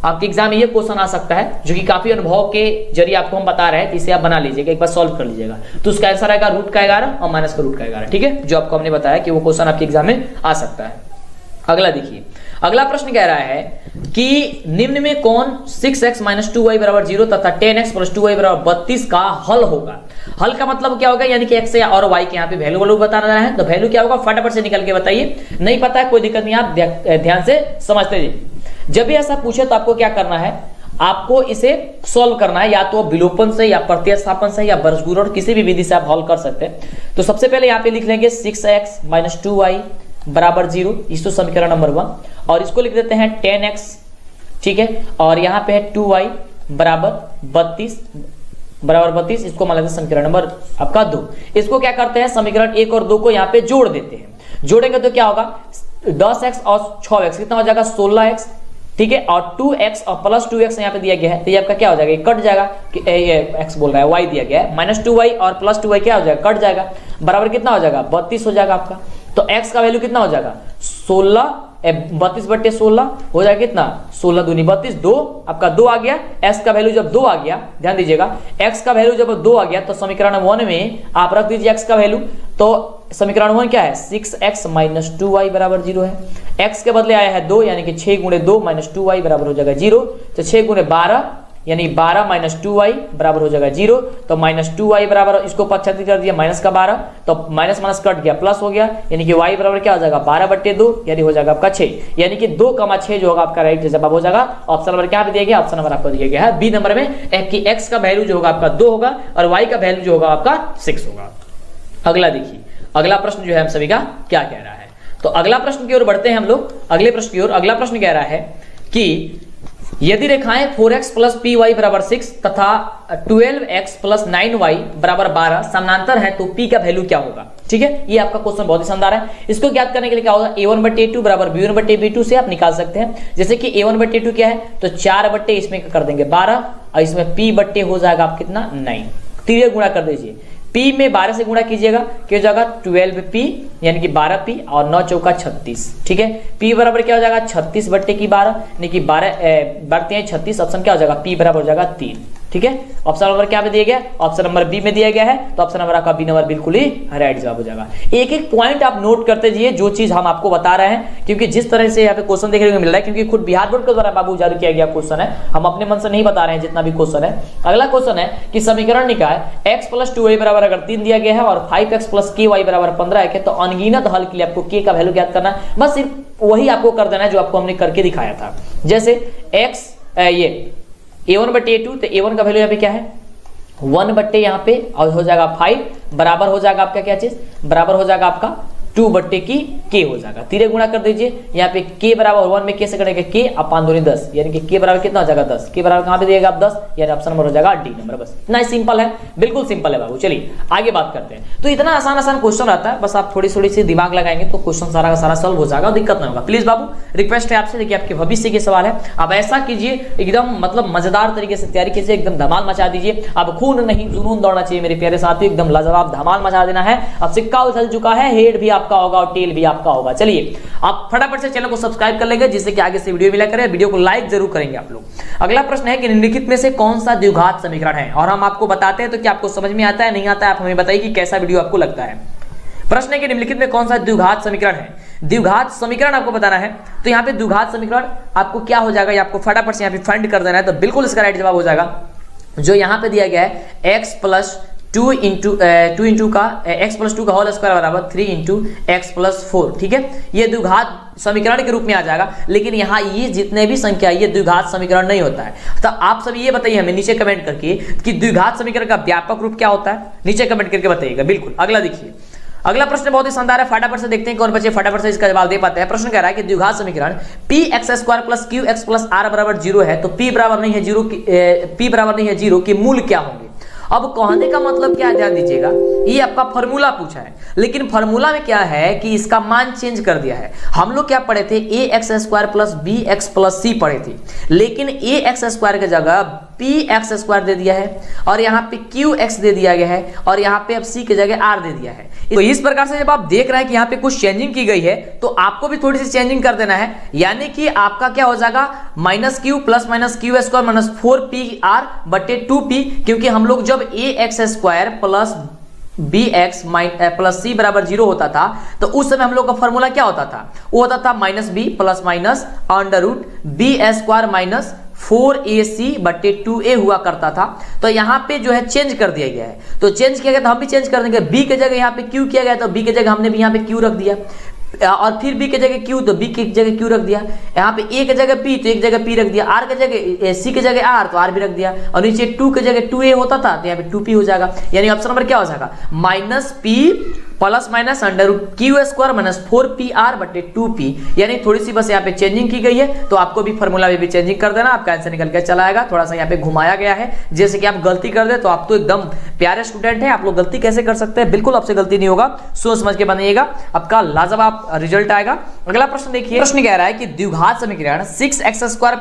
आपके एग्जाम में ये क्वेश्चन आ सकता है जो कि काफी अनुभव के जरिए आपको हम बता रहे हैं, इसे आप बना लीजिएगा, एक बार सॉल्व कर लीजिएगा। तो उसका आंसर आएगा रूट का 11 और माइनस का रूट का 11, ठीक है, जो आपको हमने बताया कि वो क्वेश्चन आपके एग्जाम में आ सकता है। अगला देखिए, अगला प्रश्न कह रहा है कि निम्न में कौन 6x माइनस 2y बराबर 0 तथा 10x प्लस 2y बराबर 32 का हल होगा। हल का मतलब क्या होगा, यानी कि x और y के यहाँ पे वैल्यू बताना है, तो वैल्यू क्या होगा फटाफट से निकल के बताइए। नहीं पता है कोई दिक्कत नहीं, आप ध्यान से समझते जाइए। जब भी ऐसा पूछे तो आपको क्या करना है, आपको इसे सॉल्व करना है, या तो विलोपन से या प्रतिस्थापन से या बर्गमूल किसी भी विधि से आप हल कर सकते हैं। तो सबसे पहले यहाँ पे लिख लेंगे 6x माइनस 2y बराबर 0, इसको समीकरण नंबर 1, और इसको लिख देते हैं 10x, ठीक है, और यहाँ पे है 2y बराबर 32, इसको मान लेते हैं समीकरण नंबर आपका 2। इसको क्या करते हैं, समीकरण 1 और 2 को यहाँ पे जोड़ देते हैं। जोड़ेंगे तो क्या होगा, 10x और 6x कितना हो जाएगा 16x, ठीक है, और 2x और प्लस 2x यहाँ पे दिया गया है, तो ये आपका क्या हो जाएगा, ये कट जाएगा कि x बोल रहा है, y दिया गया है, माइनस 2y और प्लस 2y क्या हो जाएगा, कट जाएगा, बराबर कितना हो जाएगा, 32 हो जाएगा आपका। तो x का वैल्यू कितना हो जाएगा, 16, 32/16 हो जाएगा कितना, 16 दूनी 32, 2 आपका 2 आ गया। x का वैल्यू जब 2 आ गया, ध्यान दीजिएगा, x का वैल्यू जब 2 आ गया तो समीकरण 1 में आप रख दीजिए x का वैल्यू। तो समीकरण 1 क्या है, 6x माइनस 2y बराबर 0 है। x के बदले आया है 2, यानी कि 6 गुणे 2 माइनस 2y बराबर हो जाएगा 0। तो 6 गुणे 12 यानी 12 माइनस 2y बराबर हो जाएगा 0। तो माइनस 2y बराबर, इसको पक्षांतर कर दिया माइनस का 12, तो माइनस माइनस कट गया, प्लस हो गया, यानी कि y बराबर क्या हो जाएगा, 12/2, यानी हो जाएगा आपका 6, यानी कि 2,6 जो होगा आपका राइट जवाब हो जाएगा। ऑप्शन नंबर क्या पे दिया गया, ऑप्शन नंबर आपको दिया गया है बी नंबर में, कि x का वैल्यू जो होगा आपका 2 होगा और y का वैल्यू जो होगा आपका 6 होगा। अगला देखिए, अगला प्रश्न जो है हम सभी का क्या कह रहा है, तो अगला प्रश्न की ओर बढ़ते हैं हम लोग, अगले प्रश्न की ओर। अगला प्रश्न कह रहा है कि यदि रेखाएं 4x प्लस पी वाई बराबर 6 तथा 12x प्लस 9y बराबर 12 समानांतर है तो p का वैल्यू क्या होगा। ठीक है, ये आपका क्वेश्चन बहुत ही शानदार है। इसको ज्ञात करने के लिए क्या होगा, a1/a2 बराबर b1/b2 से आप निकाल सकते हैं। जैसे कि a1/a2 क्या है, तो 4 इसमें कर देंगे 12 और इसमें p/a हो जाएगा आप कितना 9, 3 गुणा कर दीजिए, p में 12 से गुणा कीजिएगा, क्या हो जाएगा 12p यानी कि 12p और 9 चौका 36। ठीक है, p बराबर क्या हो जाएगा 36/12 यानी कि 12 बढ़ते हैं 36, ऑप्शन क्या हो जाएगा p बराबर हो जाएगा 3। ठीक है, ऑप्शन नंबर क्या पे दिया गया, ऑप्शन नंबर बी में दिया गया है, तो ऑप्शन नंबर आपका बी नंबर बिल्कुल ही राइट जवाब हो जाएगा। एक एक पॉइंट आप नोट करते जाइए जो चीज हम आपको बता रहे हैं, क्योंकि जिस तरह से यहाँ पे क्वेश्चन देखने को मिल रहा है, क्योंकि खुद बिहार बोर्ड के द्वारा बाबू जारी किया गया क्वेश्चन है, हम अपने मन से नहीं बता रहे हैं जितना भी क्वेश्चन है। अगला क्वेश्चन है कि समीकरण निकाय x प्लस 2y बराबर अगर 3 दिया गया है और 5x प्लस ky बराबर 15 है, तो अनगिनत हल के लिए आपको k का वैल्यू ज्ञात करना है। बस सिर्फ वही आपको कर देना है जो आपको हमने करके दिखाया था। जैसे x ये a1/a2, तो a1 का वैल्यू यहाँ पे क्या है 1/, यहाँ पे और हो जाएगा 5 बराबर हो जाएगा आपका क्या चीज, बराबर हो जाएगा आपका 2/k हो जाएगा, 3 गुणा कर दीजिए, यहाँ पे k बराबर 1 में k से करेंगे k अपान 2 10, यानी कि k बराबर कितना हो जाएगा 10, k बराबर कहाँ पे दिएगा आप 10, यानी ऑप्शन नंबर हो जाएगा डी नंबर। बस इतना ही सिंपल है, बिल्कुल सिंपल है बाबू। चलिए आगे बात करते हैं। तो इतना आसान क्वेश्चन रहता है, बस आप थोड़ी सी दिमाग लगाएंगे तो क्वेश्चन सारा का सारा सॉल्व हो जाएगा, दिक्कत नहीं होगा। प्लीज बाबू रिक्वेस्ट है आपसे, देखिए आपके भविष्य के सवाल है, अब ऐसा कीजिए एकदम मतलब मजेदार तरीके से तैयारी कीजिए, एकदम धमाल मचा दीजिए। अब खून नहीं जुनून दौड़ना चाहिए मेरे प्यारे साथियों, एकदम लाजवाब धमाल मचा देना है। अब सिक्का उछल चुका है, हेड भी आपका होगा और टेल भी आपका होगा। चलिए आप फटाफट से चैनल को सब्सक्राइब कर लेंगे, जिससे कि आगे से वीडियो मिला करें, वीडियो को लाइक जरूर करेंगे आप लोग। अगला प्रश्न है कि निम्नलिखित में से कौन सा द्विघात समीकरण है, और हम आपको बताते हैं तो क्या आपको समझ में आता है नहीं आता है, आप हमें बताइए कि कैसा वीडियो आपको लगता है। प्रश्न है कि निम्नलिखित में कौन सा द्विघात समीकरण है। द्विघात समीकरण आपको बताना है, तो यहाँ पे द्विघात समीकरण आपको क्या हो जाएगा, आपको फटाफट से यहाँ पे फाइंड कर देना है, तो बिल्कुल इसका राइट जवाब हो जाएगा जो यहाँ पे दिया गया है x प्लस 2 इंटू का x प्लस 2 का होल स्क्वायर बराबर 3 इंटू एक्स प्लस 4। ठीक है, ये द्विघात समीकरण के रूप में आ जाएगा, लेकिन यहाँ ये जितने भी संख्या ये द्विघात समीकरण नहीं होता है। तो आप सब ये बताइए हमें नीचे कमेंट करके कि द्विघात समीकरण का व्यापक रूप क्या होता है, नीचे कमेंट करके बताइएगा। बिल्कुल अगला देखिए, अगला प्रश्न बहुत ही शानदार है, फटाफट से देखते हैं कौन बच्चे फटाफट से इसका जवाब दे पाते हैं। प्रश्न कह रहा है कि द्विघात समीकरण px² plus qx plus r बराबर 0 है, तो p बराबर नहीं है 0 के मूल क्या होंगे। अब कहने का मतलब क्या है, ध्यान दीजिएगा, ये आपका फॉर्मूला पूछा है, लेकिन फॉर्मूला में क्या है कि इसका मान चेंज कर दिया है। हम लोग क्या पढ़े थे, ax² plus bx plus c पढ़े थे, लेकिन ax² की जगह px² दे दिया है और यहाँ पे qx दे दिया गया है और यहाँ पे अब c की जगह r दे दिया है। तो इस प्रकार से जब आप देख रहे हैं कि यहाँ पे कुछ चेंजिंग की गई है, तो आपको भी थोड़ी सी चेंजिंग कर देना है, यानी कि आपका क्या हो जाएगा -q plus -q² minus 4pr/2p, क्योंकि हम लोग जब ax² plus bx plus c बराबर 0 होता था, तो उस समय हम लोग का फॉर्मूला क्या होता था, वो होता था -b plus minus √b² minus 4ac/2a हुआ करता था। तो यहाँ पे जो है चेंज कर दिया गया है, तो चेंज किया गया तो हम भी चेंज कर देंगे, b के जगह यहाँ पे q किया गया तो b के जगह हमने भी यहाँ पे q रख दिया, और फिर b के जगह q तो b की जगह q रख दिया, यहाँ पे a के जगह p तो एक जगह p रख दिया, r के जगह c के जगह r तो r भी रख दिया, और नीचे 2 के जगह 2a होता था तो यहाँ पे 2p हो जाएगा, यानी ऑप्शन नंबर क्या हो जाएगा -p plus minus under root Q square minus 4pr/2p, यानी थोड़ी सी बस यहाँ पे चेंजिंग की गई है, तो आपको भी फॉर्मूला में भी चेंजिंग कर देना, आपका आंसर निकल के चला आएगा। थोड़ा सा यहाँ पे घुमाया गया है, जैसे कि आप गलती कर दे तो आप तो एकदम प्यारे स्टूडेंट हैं, आप लोग गलती कैसे कर सकते हैं, बिल्कुल आपसे गलती नहीं होगा, सोच समझ के बनाइएगा, आपका लाजवाब रिजल्ट आएगा। अगला प्रश्न देखिए, प्रश्न कह रहा है कि द्विघात समीकरण 6x²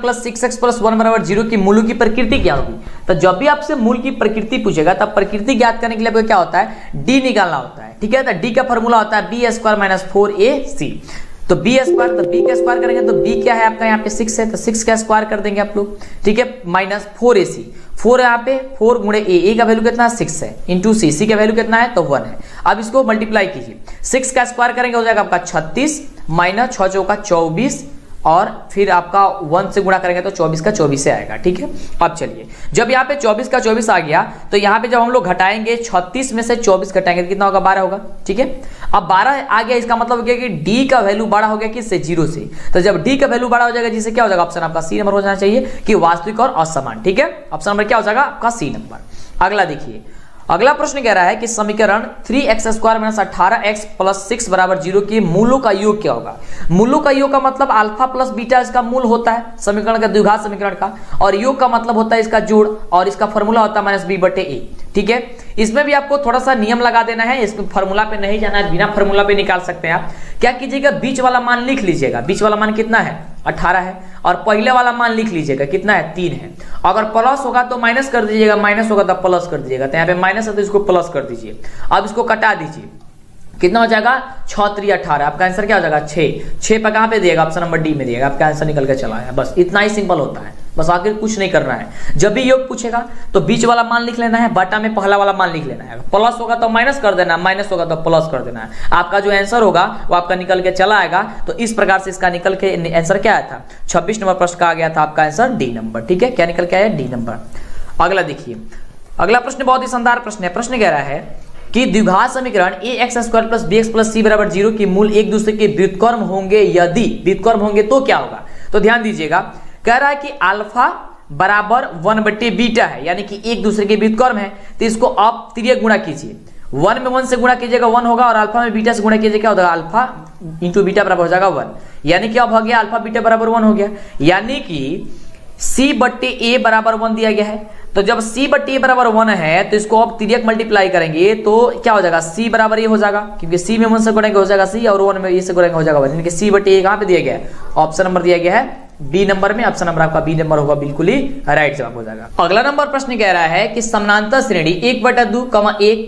+ 6x + 1 = 0 की मूलों की प्रकृति क्या होगी। तो जब भी आपसे मूल की प्रकृति पूछेगा तब प्रकृति ज्ञात करने के लिए आपको क्या होता है, डी निकालना होता है, ठीक है। तो डी का फॉर्मूला होता है b² - 4ac, तो b स्क्वायर, तो b का स्क्वायर करेंगे तो b क्या है आपका यहाँ पे 6 है, तो 6 का स्क्वायर कर देंगे आप लोग, ठीक है, माइनस 4ac, 4 यहाँ पे 4 गुणे a का वैल्यू कितना 6 है, इंटू c का वैल्यू कितना है तो 1 है। अब इसको मल्टीप्लाई कीजिए, 6 का स्क्वायर करेंगे हो जाएगा आपका 36 माइनस 6 चौका 24, और फिर आपका 1 से गुणा करेंगे तो 24 का 24 से आएगा, ठीक है। अब चलिए, जब यहाँ पे 24 का 24 आ गया तो यहाँ पे जब हम लोग घटाएंगे 36 में से 24 घटाएंगे तो कितना होगा 12 होगा, ठीक है। अब 12 आ गया, इसका मतलब हो गया कि डी का वैल्यू बड़ा हो गया किससे, 0 से। तो जब डी का वैल्यू बड़ा हो जाएगा जिससे क्या हो जाएगा, ऑप्शन आपका सी नंबर हो जाना चाहिए कि वास्तविक और असमान, ठीक है। ऑप्शन नंबर क्या हो जाएगा आपका सी नंबर। अगला देखिए, अगला प्रश्न कह रहा है कि समीकरण 3x² - 18x + 6 = 0 के मूलों का योग क्या होगा। मूलों का योग का मतलब अल्फा प्लस बीटा इसका मूल होता है समीकरण का, द्विघात समीकरण का, और योग का मतलब होता है इसका जोड़, और इसका फॉर्मूला होता है -b/a, ठीक है। इसमें भी आपको थोड़ा सा नियम लगा देना है, इसमें फॉर्मूला पे नहीं जाना है, बिना फॉर्मूला पे निकाल सकते हैं आप। क्या कीजिएगा, बीच वाला मान लिख लीजिएगा, बीच वाला मान कितना है 18 है, और पहले वाला मान लिख लीजिएगा कितना है 3 है। अगर प्लस होगा तो माइनस कर दीजिएगा, माइनस होगा तो प्लस कर दीजिएगा, तो यहाँ पे माइनस है तो इसको प्लस कर दीजिए। अब इसको कटा दीजिए, कितना हो जाएगा 6 × 3 = 18, आपका आंसर क्या हो जाएगा 6 पे कहाँ पे दिएगा, ऑप्शन नंबर डी में दिएगा, आपका आंसर निकल के चला है। बस इतना ही सिंपल होता है, बस आगे कुछ नहीं करना है। जब भी योग पूछेगा तो बीच वाला मान लिख लेना है, बटा में पहला वाला मान लिख लेना है, प्लस होगा तो माइनस कर देना, माइनस होगा तो प्लस कर देना है। आपका जो आंसर होगा वो आपका निकल के चला आएगा। तो इस प्रकार से इसका निकल के आंसर क्या आया था, 26 नंबर प्रश्न का आ गया था आपका आंसर डी नंबर, ठीक है। क्या निकल के आया, डी नंबर। अगला देखिए, अगला प्रश्न बहुत ही शानदार प्रश्न है। प्रश्न कह रहा है कि द्विघात समीकरण ax² + bx + c = 0 के मूल एक दूसरे के व्युत्क्रम होंगे, यदि व्युत्क्रम होंगे तो क्या होगा। तो ध्यान दीजिएगा, कह रहा है कि अल्फा बराबर 1/बीटा है, यानी कि एक दूसरे के व्युत्क्रम है, तो इसको आप त्रियक गुणा कीजिए, 1 में 1 से गुणा कीजिएगा 1 होगा, और अल्फा में बीटा से गुणा कीजिएगा क्या होगा, अल्फा इंटू बीटा बराबर हो जाएगा 1, यानी कि अब हो गया अल्फा बीटा बराबर 1 हो गया, यानी कि c/a बराबर 1 दिया गया है। तो जब c/a बराबर 1 है तो इसको आप तिर्यक मल्टीप्लाई करेंगे तो क्या हो जाएगा, c बराबर ये हो जाएगा, क्योंकि c में 1 से गुणेंगे हो जाएगा c, और 1 में ये से गुणेंगे हो जाएगा 1, यानी कि c/a कहाँ पे दिया गया है, ऑप्शन नंबर दिया गया है बी नंबर में। ऑप्शन नंबर आपका बी नंबर होगा, बिल्कुल ही राइट जवाब हो जाएगा। अगला नंबर प्रश्न कह रहा है कि समानांतर श्रेणी 1/2, 1,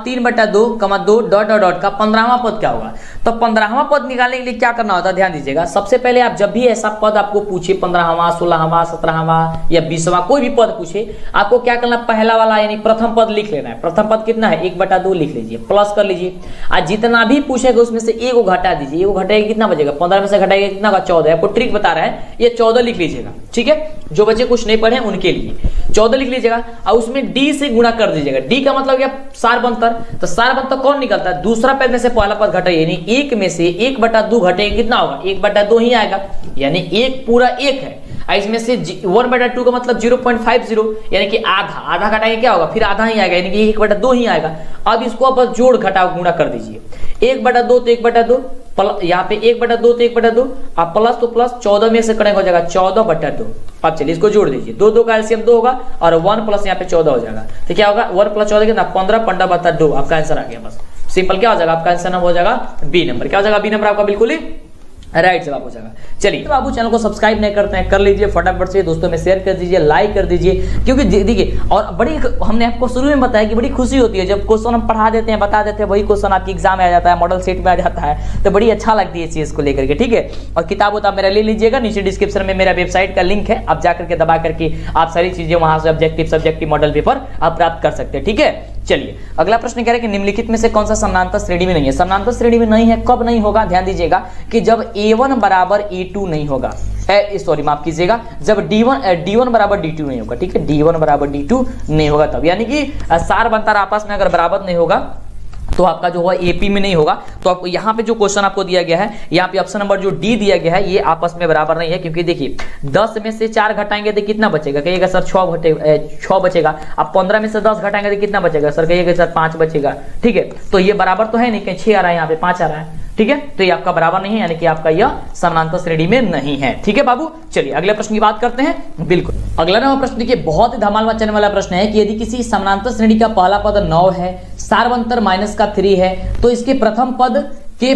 3/2, 2 डॉट डॉट डॉट का 15वां पद क्या होगा। तो 15वां पद निकालने के लिए क्या करना होता है, ध्यान दीजिएगा। सबसे पहले आप जब भी ऐसा पद आपको पूछे 15वां, 16वां, 17वां या 20वां कोई भी पद पूछे, आपको क्या करना, पहला वाला यानी प्रथम पद लिख लेना है। प्रथम पद कितना है 1/2 लिख लीजिए, प्लस कर लीजिए, आज जितना भी पूछेगा उसमें से एक को घटा दीजिए, एक को घटाएगा कितना बचेगा, 15 में से घटाएगा कितना होगा 14। आपको ट्रिक बता रहा है, ये 14 लिख लीजिएगा, ठीक है। जो बच्चे कुछ नहीं पढ़े उनके लिए 14 लिख लीजिएगा, और उसमें डी से गुणा कर दीजिएगा। डी का मतलब क्या, सारबंतर। तो सारबंतर कौन निकलता है, दूसरा पद में से पहला पद घटाइए, यानी 1 में से 1/2 घटेगा कितना होगा, 1/2 ही आएगा, यानी 1 पूरा 1 है। इसमें से 1/2 का मतलब 0.50, यानी कि आधा, आधा घटाएंगे क्या होगा, फिर आधा ही आएगा, यानी कि 1/2 ही आएगा। अब इसको आप जोड़ घटाओ गुणा कर दीजिए, 1/2 तो 1/2, यहाँ पे 1/2 तो 1/2, आप प्लस तो प्लस, 14 में से करेंगे हो जाएगा 14/2। अब चलिए इसको जोड़ दीजिए, 2 का एलसीएम 2 होगा, और 1 प्लस यहाँ पे 14 हो जाएगा, तो क्या होगा 1 + 14 कितना 15/2, आपका आंसर आ गया। बस सिंपल क्या हो जाएगा, आपका आंसर हो जाएगा बी नंबर। क्या हो जाएगा, बी नंबर आपका बिल्कुल ही राइट जवाब हो जाएगा। चलिए, तो बाबू चैनल को सब्सक्राइब नहीं करते हैं कर लीजिए, फटाफट से दोस्तों में शेयर कर दीजिए, लाइक कर दीजिए, क्योंकि देखिए, और बड़ी हमने आपको शुरू में बताया कि बड़ी खुशी होती है जब क्वेश्चन हम पढ़ा देते हैं, बता देते हैं, वही क्वेश्चन आपकी एग्जाम में आ जाता है, मॉडल सेट में आ जाता है, तो बड़ी अच्छा लगती है इस चीज़ को लेकर के, ठीक है। और किताब होता मेरा ले लीजिएगा, नीचे डिस्क्रिप्शन में मेरा वेबसाइट का लिंक है, आप जाकर के दबा करके आप सारी चीजें वहां से सब्जेक्टिव मॉडल पेपर आप प्राप्त कर सकते हैं, ठीक है। चलिए, अगला प्रश्न कह रहे हैं कि निम्नलिखित में से कौन सा समानांतर श्रेणी में नहीं है। समानांतर श्रेणी में नहीं है, कब नहीं होगा, ध्यान दीजिएगा कि जब a1 बराबर a2 नहीं होगा, सॉरी माफ कीजिएगा, जब d1 बराबर d2 नहीं होगा, ठीक है, d1 बराबर d2 नहीं होगा तब, यानी कि सार बनता आपस में अगर बराबर नहीं होगा तो आपका जो होगा एपी में नहीं होगा। तो आपको यहाँ पे जो क्वेश्चन आपको दिया गया है, यहाँ पे ऑप्शन नंबर जो डी दिया गया है ये आपस में बराबर नहीं है, क्योंकि देखिए 10 में से 4 घटाएंगे तो कितना बचेगा, कहिएगा सर 6 बचेगा। अब 15 में से 10 घटाएंगे तो कितना बचेगा सर, कहिएगा सर 5 बचेगा। ठीक है, तो ये बराबर तो है नहीं, कहीं 6 आ रहा है, यहाँ पे 5 आ रहा है। ठीक है, तो ये आपका बराबर नहीं है, यानी कि आपका यह समानांतर श्रेणी में नहीं है। ठीक है बाबू, चलिए अगले प्रश्न की बात करते हैं। बिल्कुल, अगला नंबर प्रश्न देखिए बहुत ही धमाल मचाने वाला प्रश्न है कि यदि किसी समानांतर श्रेणी का पहला पद 9 है, सार्वंतर -3 है, तो इसके प्रथम पद के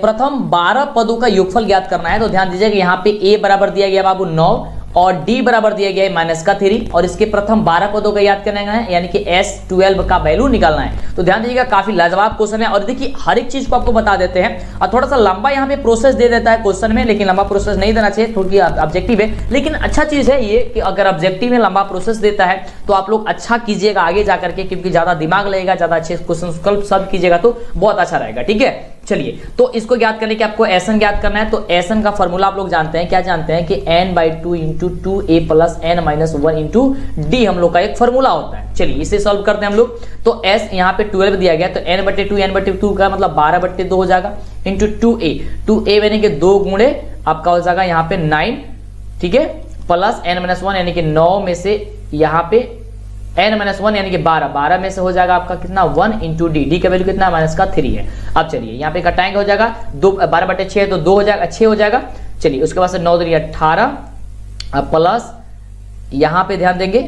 प्रथम 12 पदों का योगफल ज्ञात करना है। तो ध्यान दीजिएगा यहाँ पे a बराबर दिया गया बाबू 9 और d बराबर दिया गया है -3 और इसके प्रथम 12 पदों का याद करना है, यानी कि S12 का वैल्यू निकालना है। तो ध्यान दीजिएगा काफी लाजवाब क्वेश्चन है और देखिए हर एक चीज को आपको बता देते हैं और थोड़ा सा लंबा यहाँ पे प्रोसेस दे देता है क्वेश्चन में, लेकिन लंबा प्रोसेस नहीं देना चाहिए, थोड़ी ऑब्जेक्टिव है। लेकिन अच्छा चीज है ये कि अगर ऑब्जेक्टिव में लंबा प्रोसेस देता है तो आप लोग अच्छा कीजिएगा आगे जाकर के, क्योंकि ज्यादा दिमाग लगेगा, ज्यादा अच्छे क्वेश्चन सॉल्व कीजिएगा तो बहुत अच्छा रहेगा। ठीक है, चलिए तो इसको ज्ञात करने के आपको एसन ज्ञात करना है। तो एसन का फॉर्मूला आप लोग जानते हैं, क्या जानते हैं कि n/2 × 2a + n-1 × d हम लोग का एक फॉर्मूला होता है। चलिए इसे सॉल्व करते हैं हम लोग। तो s यहाँ पे 12 दिया गया, तो n/2 का मतलब 12/2 हो जाएगा, इंटू 2a यानी कि 2 गुणे आपका हो जाएगा यहाँ पे 9। ठीक है, प्लस n-1 यानी कि 9 में से यहाँ पे n-1 यानी कि 12 में से हो जाएगा आपका कितना 1 × d का वैल्यू कितना -3 है। अब चलिए यहाँ पे घटाएंगे, हो जाएगा 12/6 तो 2 हो जाएगा, 6 हो जाएगा। चलिए उसके बाद से 9 दूनी 18 प्लस यहाँ पे ध्यान देंगे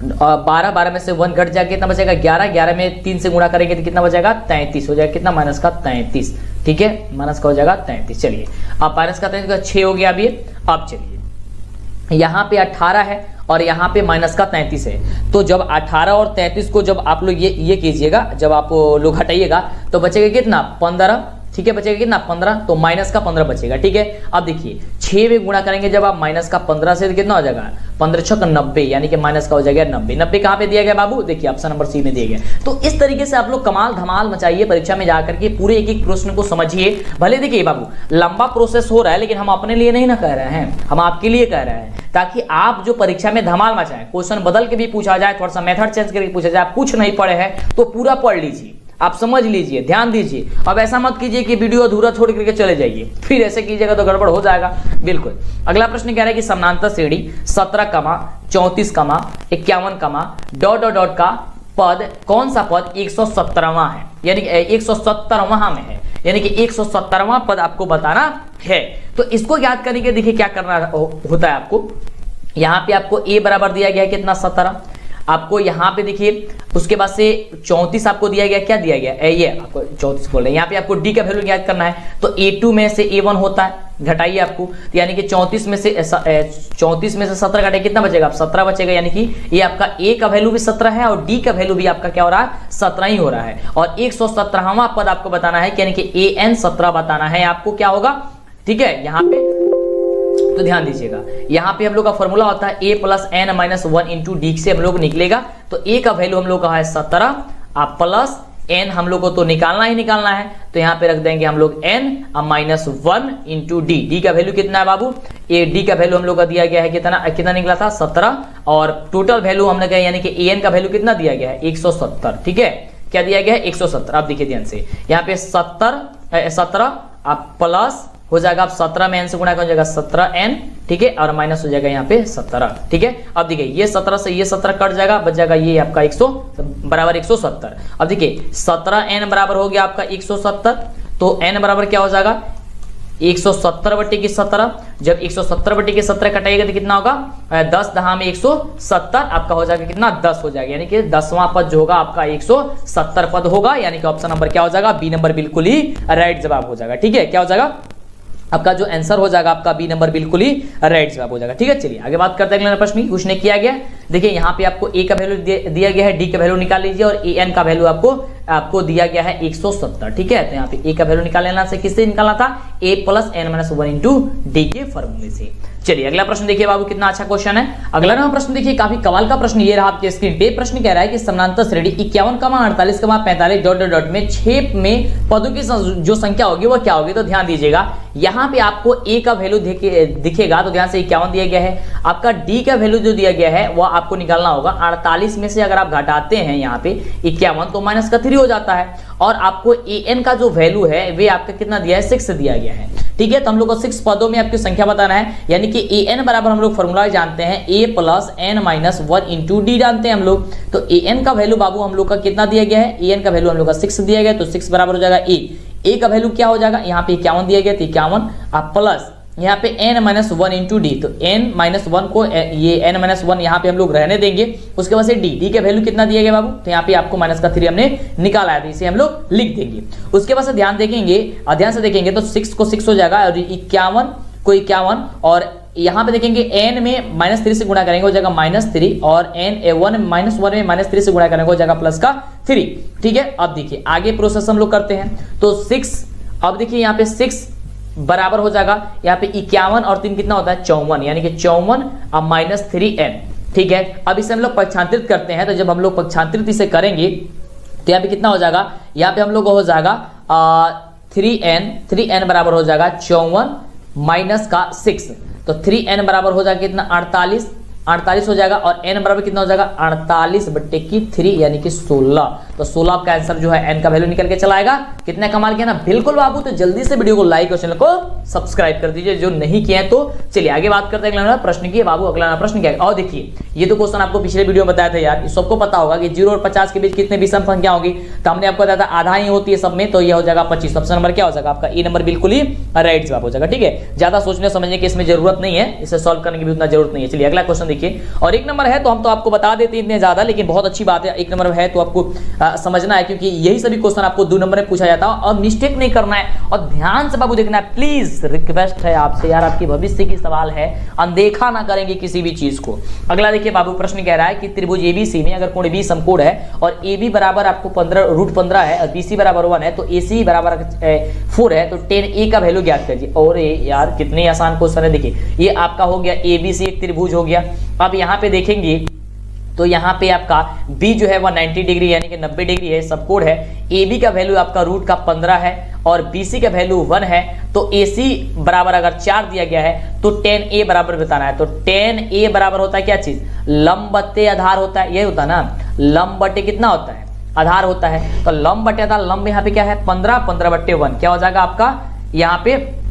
12 में से 1 घट जाएगा, कितना बचेगा 11 में 3 से गुणा करेंगे तो कितना बचेगा 33 हो जाएगा, कितना -33। ठीक है, माइनस का हो जाएगा 33। चलिए अब -33 6 हो गया अभी। अब चलिए यहाँ पे 18 है और यहाँ पे -33 है, तो जब 18 और 33 को जब आप लोग ये कीजिएगा, जब आप लोग हटाइएगा तो बचेगा कितना 15। ठीक है, बचेगा कितना 15, तो -15 बचेगा। ठीक है, अब देखिए 6 में गुणा करेंगे जब आप -15 से तो कितना हो जाएगा 15×6 = 90, यानी कि माइनस का हो जाएगा 90 कहाँ पे दिया गया बाबू, देखिए ऑप्शन नंबर सी में दिया गया। तो इस तरीके से आप लोग कमाल धमाल मचाइए परीक्षा में जाकर के, पूरे एक एक प्रश्न को समझिए। भले देखिए बाबू लंबा प्रोसेस हो रहा है, लेकिन हम अपने लिए नहीं ना कह रहे हैं, हम आपके लिए कह रहे हैं, ताकि आप जो परीक्षा में धमाल मचाएं, क्वेश्चन बदल के भी पूछा जाए, थोड़ा सा मेथड चेंज करके पूछा जाए, कुछ नहीं पढ़े हैं तो पूरा पढ़ लीजिए, आप समझ लीजिए, ध्यान दीजिए। अब ऐसा मत कीजिए कि वीडियो अधूरा छोड़ करके चले जाइए, फिर ऐसे कीजिएगा तो गड़बड़ हो जाएगा। बिल्कुल, अगला प्रश्न कह रहा है कि समानांतर श्रेणी 17, 34, 51 डॉट डॉट डॉट का पद, कौन सा पद 117वां है, यानी कि 117वां में है, यानी कि 117वां पद आपको बताना है। तो इसको याद करने के देखिए क्या करना होता है आपको। यहाँ पे आपको a बराबर दिया गया है कितना 17, आपको यहाँ पे देखिए उसके बाद से 34 आपको दिया गया, क्या दिया गया ये आपको 34 बोल रहे हैं। यहाँ पे आपको d का वैल्यू याद करना है, तो a2 में से a1 होता है, घटाइए आपको, तो यानी कि 34 में से 17 घटाइए कितना बचेगा, 17 बचेगा, यानी कि ये आपका a का वैल्यू भी 17 है और d का वैल्यू भी आपका क्या हो रहा है 17 ही हो रहा है। और 117वां पद आपको बताना है, यानी कि an 17 बताना है आपको, क्या होगा। ठीक है, यहाँ पे तो ध्यान दीजिएगा, यहाँ पे हम लोग का फॉर्मूला होता है a + n-1 × d से हम लोग निकलेगा। तो a का वैल्यू हम लोग का है 17 आप प्लस n हम लोग को तो निकालना ही निकालना है, तो यहाँ पे रख देंगे हम लोग n -1 × d। d का वैल्यू कितना है बाबू, d का वैल्यू हम लोग का दिया गया है कितना निकला था 17, और टोटल वैल्यू हमने कहा यानी कि an का वैल्यू कितना दिया गया है 170। ठीक है, क्या दिया गया है 170। आप देखिए ध्यान से, यहाँ पे 17 आप प्लस हो जाएगा, आप 17 में n से गुणा हो जाएगा 17n। ठीक है, और माइनस हो जाएगा यहाँ पे 17। ठीक है, अब देखिए ये 17 से ये 17 कट जाएगा, बच जाएगा ये आपका 100 बराबर 170। अब देखिए 17n बराबर हो गया आपका 170, तो n बराबर क्या हो जाएगा 170/17। जब 170/17 कटाइएगा तो कितना होगा 10 में 170 आपका हो जाएगा कितना 10 हो जाएगा, यानी कि 10वां पद जो होगा आपका 170 पद होगा, यानी कि ऑप्शन नंबर क्या हो जाएगा बी नंबर बिल्कुल ही राइट जवाब हो जाएगा। ठीक है, क्या हो जाएगा आपका जो आंसर हो जाएगा आपका बी नंबर बिल्कुल ही राइट जवाब हो जाएगा। ठीक है, चलिए आगे बात करते हैं अगले प्रश्न की। कुछ नहीं किया गया, देखिए यहाँ पे आपको a का वैल्यू दिया गया है, d का वैल्यू निकाल लीजिए, और an का वैल्यू आपको दिया गया है 170। ठीक है, तो यहाँ पे a का वैल्यू निकाल लेना से किससे निकालना था a + n-1 × d के फॉर्मूले से। चलिए अगला प्रश्न देखिए बाबू, कितना अच्छा क्वेश्चन है। अगला नंबर प्रश्न देखिए काफी कमाल का प्रश्न ये रहा आपके स्क्रीन पे। प्रश्न कह रहा है कि समानांतर श्रेणी 51, 48, 45 डॉट डॉट डॉट में 6 में पदों की जो संख्या होगी वो क्या होगी। तो ध्यान दीजिएगा यहाँ पे आपको ए का वैल्यू दिखेगा, तो ध्यान से 51 दिया गया है। आपका डी का वैल्यू जो दिया गया है वह आपको निकालना होगा। 48 में से अगर आप घटाते हैं यहाँ पे 51 तो माइनस का 3 हो जाता है, और आपको ए एन का जो वैल्यू है वे आपका कितना दिया है, 6 दिया गया है। ठीक है, तो हम लोग को 6 पदों में आपकी संख्या बताना है, यानी कि ए एन बराबर हम लोग फॉर्मूला जानते हैं A plus N minus 1 into D जानते हैं हम लोग। तो ए एन का वैल्यू बाबू हम लोग का कितना दिया गया है, ए एन का वैल्यू हम लोग का 6 दिया गया, तो 6 बराबर हो जाएगा ए का वैल्यू क्या हो जाएगा, यहाँ पे 51 दिया गया, तो 51 आप प्लस यहाँ पे n माइनस 1 इंटू डी, तो n माइनस 1 को ये n माइनस 1 यहाँ पे हम लोग रहने देंगे। उसके बाद से डी का वैल्यू कितना दिया गया बाबू, तो यहाँ पे आपको माइनस का 3 हमने निकाला है, तो इसे हम लोग लिख देंगे। उसके बाद से ध्यान से देखेंगे तो 6 को 6 हो जाएगा, और 51 को 51, और यहाँ पे देखेंगे n में -3 से गुणा करेंगे हो जाएगा -3, और n माइनस 1 में -3 से गुणा करेंगे हो जाएगा प्लस का 3। ठीक है, अब देखिए आगे प्रोसेस हम लोग करते हैं। तो 6, अब देखिए यहाँ पे 6 बराबर हो जाएगा यहाँ पे 51 और 3 कितना होता है 54, यानी कि 54 अब -3n। ठीक है, अब इसे हम लोग पक्षांतरित करते हैं, तो जब हम लोग पक्षांतरित इसे करेंगे तो यहाँ पे कितना हो जाएगा, यहाँ पे हम लोग हो जाएगा 3n बराबर हो जाएगा 54 माइनस का 6, तो 3n बराबर हो जाएगा कितना 48 हो जाएगा, और n बराबर कितना हो जाएगा 48/3 यानी कि 16। तो 16 आपका आंसर जो है n का वैल्यू निकल के चला आएगा। कितना कमाल किया ना, बिल्कुल बाबू। तो जल्दी से वीडियो को लाइक और चैनल को सब्सक्राइब कर दीजिए जो नहीं किया है। तो चलिए आगे बात करते हैं अगला प्रश्न की। बाबू अगला प्रश्न क्या है, और देखिए ये तो क्वेश्चन आपको पिछले वीडियो में बताया था यार, सबको पता होगा कि 0 और 50 के बीच कितने विषम संख्या होगी, तो हमने आपको बताया था आधा ही होती है सब में, तो यह हो जाएगा 25। ऑप्शन नंबर क्या हो जाएगा आपका, ए नंबर बिल्कुल ही राइट जवाब हो जाएगा। ठीक है, ज्यादा सोचने समझने की इसमें जरूरत नहीं है, इसे सॉल्व करने की भी उतना जरूरत नहीं है। चलिए अगला क्वेश्चन देखिए, और 1 नंबर है तो हम तो आपको बता देते हैं इतने ज्यादा, लेकिन बहुत अच्छी बात है 1 नंबर है तो आपको समझना है, क्योंकि यही सभी क्वेश्चन आपको 2 नंबर में पूछा जाता है, और मिस्टेक नहीं करना है और ध्यान से बाबू देखना है। प्लीज रिक्वेस्ट है आपसे यार, आपके भविष्य की सवाल है, अनदेखा ना करेंगे किसी भी चीज को। अगला देखिए बाबू, प्रश्न कह रहा है कि त्रिभुज एबीसी में अगर कोण बी समकोण है और AB बराबर आपको 15 है और BC बराबर 1 है, तो AC बराबर 4 है, तो 10A का वैल्यू ज्ञात कीजिए। और यार कितने आसान क्वेश्चन है, देखिए ये आपका हो गया ABC एक त्रिभुज हो गया। अब यहाँ पे देखेंगे तो यहाँ पे आपका B जो है वह 90 डिग्री यानी कि 90 डिग्री है, सबकोण है। AB का वैल्यू आपका रूट का 15 है और BC का वैल्यू 1 है, तो AC बराबर अगर 4 दिया गया है तो 10A बराबर बताना है। तो 10A बराबर होता है क्या चीज, लंब बट्टे आधार होता है, ये होता है ना, लंब बट्टे कितना होता है, आधार होता है। तो लंब बट्टे आधार, लंब यहाँ पे क्या है 15/1 क्या हो जाएगा आपका यहाँ पे,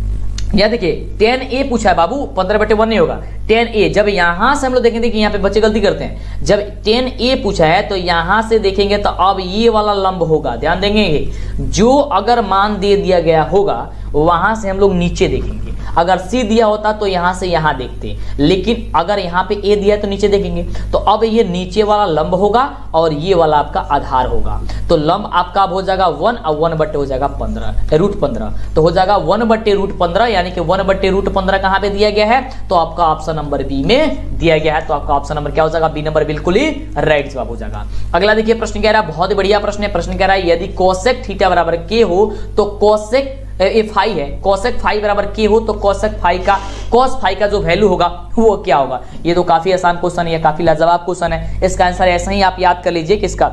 यह देखिए 10A पूछा है बाबू, 15/1 नहीं होगा 10A। जब यहां से हम लोग देखेंगे कि यहाँ पे बच्चे गलती करते हैं, जब 10A पूछा है तो यहां से देखेंगे तो अब ये वाला लंब होगा, ध्यान देंगे, जो अगर मान दे दिया गया होगा वहां से हम लोग नीचे देखेंगे। अगर C दिया होता तो यहां से यहां देखते, लेकिन अगर यहाँ पे A दिया तो नीचे देखेंगे। तो अब ये नीचे वाला लंब होगा और ये वाला आपका आधार होगा। तो लंब आपका अब हो जाएगा 1 और 1 बट्टे हो जाएगा 15 रूट 15, तो हो जाएगा 1 बट्टे रूट 15, यानी कि 1 बट्टे रूट 15 कहाँ पे दिया गया है, तो आपका ऑप्शन नंबर बी में दिया गया है। तो आपका ऑप्शन नंबर क्या हो जाएगा, बी नंबर बिल्कुल ही राइट जवाब हो जाएगा। अगला देखिए प्रश्न कह रहा है, बहुत ही बढ़िया प्रश्न है। प्रश्न कह रहा है यदि कोसेक थीटा बराबर के हो तो कोसेक फाई है, कोसेक फाई बराबर के हो तो कोसेक फाई का कोस फाई का जो वैल्यू होगा वो क्या होगा। ये तो काफी आसान क्वेश्चन है, काफी लाजवाब क्वेश्चन है। इसका आंसर ऐसा ही आप याद कर लीजिए कि इसका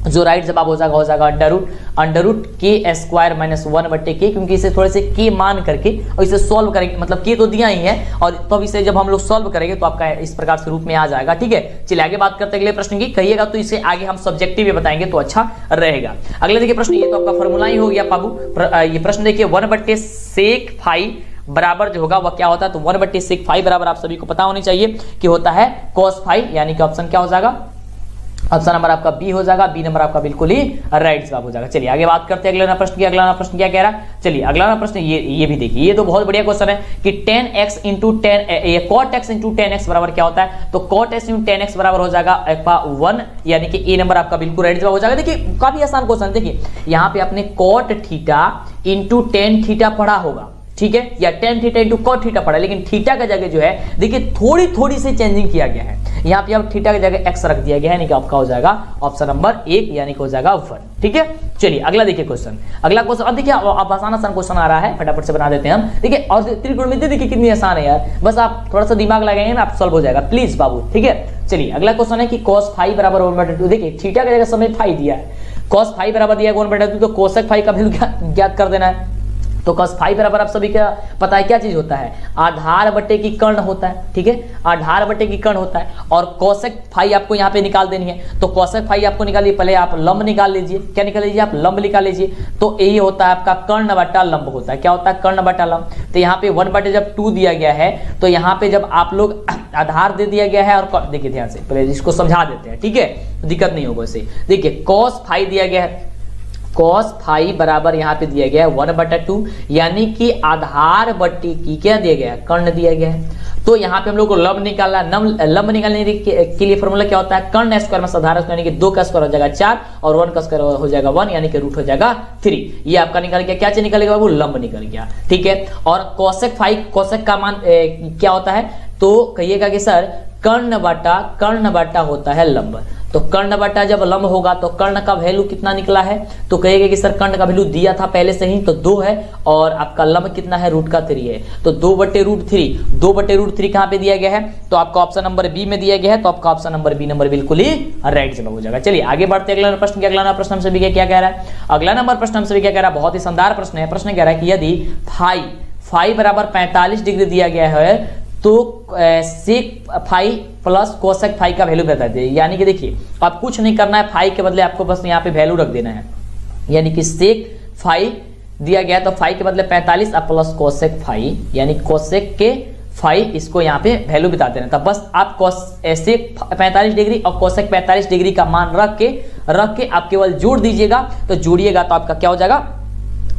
जो राइट जवाब हो जाएगा अंडर रूट के स्क्वायर माइनस 1/k, क्योंकि इसे थोड़े से के मान करके और इसे सॉल्व करेंगे, मतलब के तो दिया ही है, और तब इसे जब हम लोग सॉल्व करेंगे तो आपका इस प्रकार से रूप में आ जाएगा। ठीक है, चलिए आगे बात करते हैं अगले प्रश्न की। कहिएगा तो इसे आगे हम सब्जेक्टिव में बताएंगे तो अच्छा रहेगा। अगले देखिए प्रश्न, ये तो आपका फॉर्मूला ही हो गया बाबू। ये प्रश्न देखिए 1/sec फाई बराबर जो होगा वह क्या होता है, तो 1/sec फाई बराबर आप सभी को पता होनी चाहिए कि होता है cos फाई, यानी कि ऑप्शन क्या हो जाएगा, ऑप्शन नंबर आपका बी हो जाएगा। बी नंबर आपका बिल्कुल ही राइट जवाब हो जाएगा। चलिए आगे बात करते हैं अगला प्रश्न की। अगला प्रश्न क्या कह रहा है, चलिए अगला प्रश्न ये भी देखिए, ये तो बहुत बढ़िया क्वेश्चन है कि 10x into 10 cot x into 10x बराबर क्या होता है, तो cot x इंटू 10x बराबर हो जाएगा 1, यानी कि ए नंबर आपका बिल्कुल राइट जवाब हो जाएगा। देखिए काफी आसान क्वेश्चन, देखिए यहाँ पे आपने cot theta into tan theta पढ़ा होगा, ठीक है, या tan theta into cot theta पढ़ा, लेकिन थीटा का जगह जो है देखिए थोड़ी सी चेंजिंग किया गया है। यहाँ पे अब थीटा की जगह x रख दिया गया है, यानी कि आपका हो जाएगा ऑप्शन नंबर 1, यानी कि हो जाएगा 1। ठीक है, चलिए अगला देखिए क्वेश्चन। अगला क्वेश्चन अब देखिए अब आसान क्वेश्चन आ रहा है, फटाफट से बना देते हैं हम। देखिए और त्रिकोणमिति देखिए कितनी आसान है यार, बस आप थोड़ा सा दिमाग लगाएंगे ना आप सॉल्व हो जाएगा प्लीज बाबू। ठीक है, चलिए अगला क्वेश्चन है कि cos फाई बराबर 1/2। देखिए थीटा की जगह समय फाई दिया है, cos फाई बराबर दिया 1/2, तो कोसेक फाई का वैल्यू ज्ञात कर देना है। तो cos फाई बराबर आप सभी का पता है क्या चीज होता है, आधार बटे की कर्ण होता है, ठीक है, आधार बटे की कर्ण होता है। और कोसेक फाई आपको यहाँ पे निकाल देनी है, तो कोसेक फाई आपको निकालिए, पहले आप लंब निकाल लीजिए, क्या निकाल लीजिए आप, लंब निकाल लीजिए। तो यही होता है आपका कर्ण बटा लंब होता है, क्या होता है, कर्ण बटा लंब। तो यहाँ पे 1 जब 2 दिया गया है, तो यहाँ पे जब आप लोग आधार दे दिया गया है, और देखिए ध्यान से पहले इसको समझा देते हैं, ठीक है, दिक्कत नहीं होगा इसे। देखिए cos फाई दिया गया है, cos फाई बराबर यहाँ पे दिया गया है 1/2, यानी कि आधार बट्टी की क्या दिया गया है, कर्ण दिया गया है। तो यहाँ पे हम लोग को लंब निकालना, लंब निकालने के लिए फॉर्मूला क्या होता है, कर्ण स्क्वायर में आधार यानी कि 2 का स्क्वायर हो जाएगा 4 और 1 का स्क्वायर हो जाएगा 1 यानी कि रूट हो जाएगा 3। ये आपका निकल गया, क्या चीज निकलेगा बाबू, लंब निकल गया, ठीक है। और कोसेक फाई, कोसेक का मान क्या होता है, तो कहिएगा कि सर कर्ण बटा होता है लंब। तो कर्ण बटा जब लंब होगा तो कर्ण का वैल्यू कितना निकला है, तो कहिएगा कि सर कर्ण का वैल्यू दिया था पहले से ही, तो 2 है, और आपका लंब कितना है, रूट का 3 है। तो 2/√3, 2/√3 कहां पे दिया गया है, तो आपका ऑप्शन नंबर बी में दिया गया है। तो आपका ऑप्शन नंबर बी नंबर बिल्कुल ही राइट जवाब हो जाएगा। चलिए आगे बढ़ते हैं, अगला प्रश्न क्या, अगला प्रश्न हमसे भी क्या कह रहा है, अगला नंबर प्रश्न हमसे क्या कह रहा है, बहुत ही शानदार प्रश्न है। प्रश्न कह रहा है कि यदि फाई बराबर 45 डिग्री दिया गया है, तो sec phi plus cosec phi का वैल्यू बता दे। यानी कि देखिए आप कुछ नहीं करना है, फाई के बदले आपको बस यहाँ पे वैल्यू रख देना है, यानी कि सेक फाई दिया गया तो फाई के बदले 45 और प्लस कोसेक फाई, यानी कोसेक के फाई, इसको यहाँ पे वैल्यू बता देना। तब बस आप सेक 45 डिग्री और कोसेक 45 डिग्री का मान रख के आप केवल जोड़ दीजिएगा। तो जोड़िएगा तो आपका क्या हो जाएगा,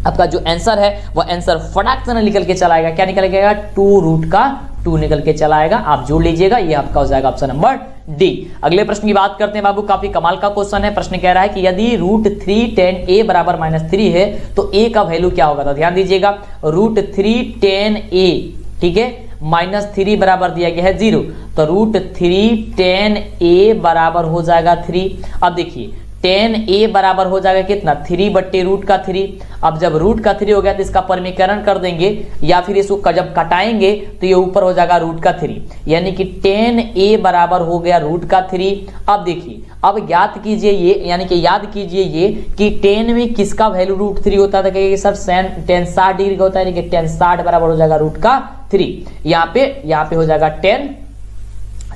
आपका जो आंसर है वो आंसर फटाक से निकल के चला आएगा, क्या निकल के आएगा, 2√2 निकल के चला आएगा। आप जोड़ लीजिएगा, ये आपका हो जाएगा ऑप्शन नंबर डी। अगले प्रश्न की बात करते हैं बाबू, काफी कमाल का क्वेश्चन है। प्रश्न कह रहा है कि यदि √3 tan a बराबर -3 है तो a का वैल्यू क्या होगा। तो ध्यान दीजिएगा, √3 tan a, ठीक है, -3 बराबर दिया गया है 0, तो √3 tan a बराबर हो जाएगा 3। अब देखिए tan a बराबर हो जाएगा कितना, 3/√3। अब जब रूट का 3 हो गया तो इसका परमीकरण कर देंगे, या फिर इसको जब कटाएंगे तो ये ऊपर हो जाएगा √3, यानी कि tan a बराबर हो गया √3। अब देखिए, अब ज्ञात कीजिए ये, यानी कि याद कीजिए ये कि tan में किसका वैल्यू √3 होता था, कहिए सर tan 60 डिग्री का होता है, यानी कि tan 60 बराबर हो जाएगा √3। यहाँ पे हो जाएगा tan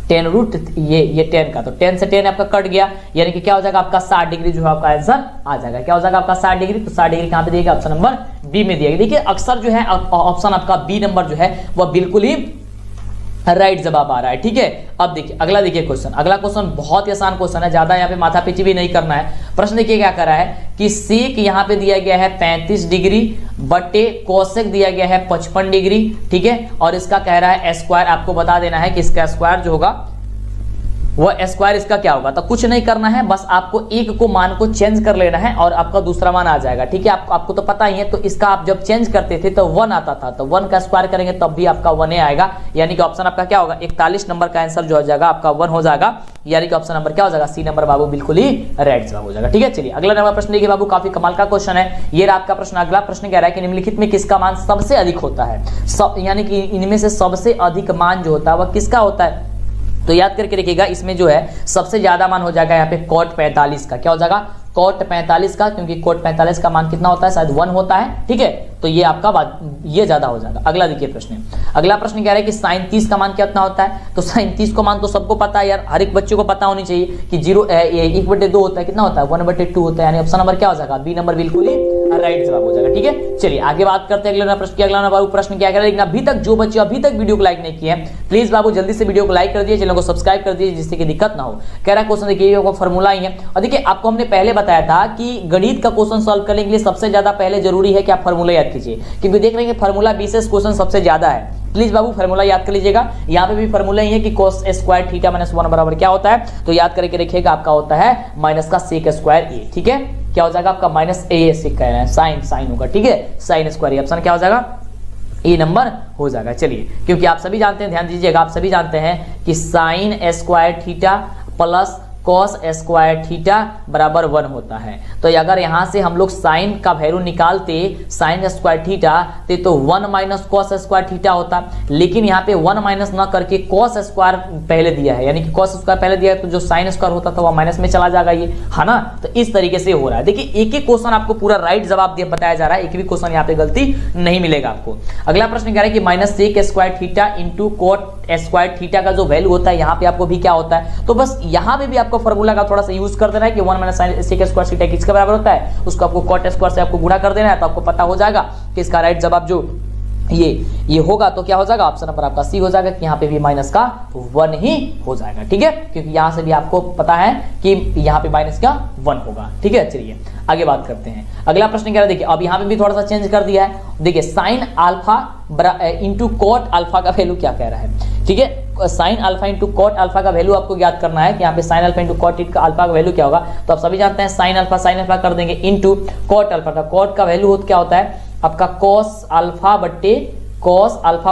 √ ये 10 का, तो 10 से 10 आपका कट गया, यानी कि क्या हो जाएगा आपका 60 डिग्री जो है आपका आंसर आ जाएगा। क्या हो जाएगा आपका 60 डिग्री, तो 60 डिग्री कहां पे दिएगा, ऑप्शन नंबर बी में दिएगा। देखिए अक्सर जो है ऑप्शन आपका बी नंबर जो है वह बिल्कुल ही राइट जवाब आ रहा है, ठीक है। अब देखिए अगला, देखिए क्वेश्चन, अगला क्वेश्चन बहुत ही आसान क्वेश्चन है, ज्यादा यहाँ पे माथा पीछी भी नहीं करना है। प्रश्न देखिए क्या कर रहा है कि सेक यहाँ पे दिया गया है 35 डिग्री बटे कोसेक दिया गया है 55 डिग्री, ठीक है, और इसका कह रहा है स्क्वायर, आपको बता देना है कि इसका स्क्वायर जो होगा वह स्क्वायर इसका क्या होगा। तो कुछ नहीं करना है, बस आपको एक को मान को चेंज कर लेना है और आपका दूसरा मान आ जाएगा, ठीक है। आपको तो पता ही है, तो इसका आप जब चेंज करते थे तो 1 आता था, तो 1 का स्क्वायर करेंगे तब भी आपका 1 आएगा, यानी कि ऑप्शन आपका क्या होगा, 41 नंबर का आंसर जो हो जाएगा आपका 1 हो जाएगा, यानी कि ऑप्शन नंबर क्या हो जाएगा, सी नंबर बाबू बिल्कुल ही राइट जवाब हो जाएगा, ठीक है। चलिए अगला नंबर प्रश्न देखिए बाबू, काफी कमाल का क्वेश्चन है ये रात का प्रश्न। अगला प्रश्न कह रहा है कि निम्नलिखित में किसका मान सबसे अधिक होता है, यानी कि इनमें से सबसे अधिक मान जो होता है वह किसका होता है। तो याद करके रखिएगा, इसमें जो है सबसे ज्यादा मान हो जाएगा यहाँ पे cot 45 का, क्या हो जाएगा, cot 45 का, क्योंकि cot 45 का मान कितना होता है, शायद 1 होता है, ठीक है। तो ये आपका बात, ये ज्यादा हो जाएगा। अगला देखिए प्रश्न, अगला प्रश्न कह रहा है कि sin 30 का मान कितना होता है। तो sin 30 का मान तो सबको पता है यार, हर एक बच्चे को पता होनी चाहिए कि 1/2 होता है, कितना होता है, 1/2 होता है, यानी ऑप्शन नंबर क्या हो जाएगा, बी नंबर बिल्कुल ही राइट जवाब हो जाएगा, ठीक है। चलिए आगे बात करते हैं अगला प्रश्न की। अगला बाबू प्रश्न क्या कह रहा है, लेकिन अभी तक जो बच्चे अभी तक वीडियो को लाइक नहीं किए हैं, प्लीज बाबू जल्दी से वीडियो को लाइक कर दीजिए, चैनल को सब्सक्राइब कर दीजिए, जिससे कि दिक्कत ना हो। कह रहा क्वेश्चन देखिए फॉर्मूला ही है, और देखिए आपको हमने पहले बताया था कि गणित का क्वेश्चन सॉल्व करने के लिए सबसे ज्यादा पहले जरूरी है कि आप फॉर्मूला याद कीजिए, क्योंकि देख रहे हैं फॉर्मूला बेसिस क्वेश्चन सबसे ज्यादा है। प्लीज बाबू फॉर्मूला याद कर लीजिएगा, यहाँ पे भी फॉर्मूला ही है कि cos स्क्वायर थीटा -1 बराबर क्या होता है, तो याद करके रखिएगा, आपका होता है माइनस का सेक स्क्वायर ए, ठीक है। क्या हो जाएगा आपका -a सेक कह रहे हैं, साइन होगा, ठीक है, साइन स्क्वायर, ऑप्शन क्या हो जाएगा, ए नंबर हो जाएगा। चलिए क्योंकि आप सभी जानते हैं, ध्यान दीजिएगा, आप सभी जानते हैं कि sine square theta plus cos square theta बराबर 1 होता है। तो अगर यहां से हम लोग साइन का वैल्यू निकालते साइन स्क्वायर थीटा तो 1 माइनस कॉस स्क्वायर थीटा होता, लेकिन यहाँ पे 1 माइनस ना करके कॉस स्क्वायर पहले दिया है, यानी कि कॉस स्क्वायर पहले दिया है तो जो साइन स्क्वायर होता था वह माइनस में चला जाएगा, ये है ना। तो इस तरीके से हो रहा है। देखिए एक एक क्वेश्चन आपको पूरा राइट जवाब दिया बताया जा रहा है, एक भी क्वेश्चन यहाँ पे गलती नहीं मिलेगा आपको। अगला प्रश्न कह रहा है कि minus sec square theta into cot square theta का जो वैल्यू होता है यहाँ पे आपको भी क्या होता है, तो बस यहाँ पे भी आपको फॉर्मूला का थोड़ा सा यूज कर देना है कि 1 माइनस सेक स्क्वायर थीटा किसके बराबर होता है, उसको आपको कॉट स्क्वायर से आपको गुणा कर देना है, तो आपको पता हो जाएगा कि इसका राइट जवाब जो ये होगा तो क्या हो जाएगा, ऑप्शन नंबर आपका सी हो जाएगा कि यहाँ पे भी माइनस का 1 ही हो जाएगा। ठीक है, क्योंकि यहां से भी आपको पता है कि यहाँ पे माइनस का 1 होगा। ठीक है, चलिए आगे बात करते हैं। अगला प्रश्न कह रहा है, देखिए अब यहाँ पे भी थोड़ा सा चेंज कर दिया है। देखिए sine alpha into cot alpha का वैल्यू क्या कह रहा है। ठीक है, sine alpha into cot alpha का वैल्यू आपको याद करना है कि यहाँ पे sine alpha into cot alpha का वैल्यू क्या होगा। तो आप सभी जानते हैं साइन अल्फा कर देंगे इंटू कॉट अल्फा का, कॉट का वैल्यू क्या होता है आपका कॉस अल्फा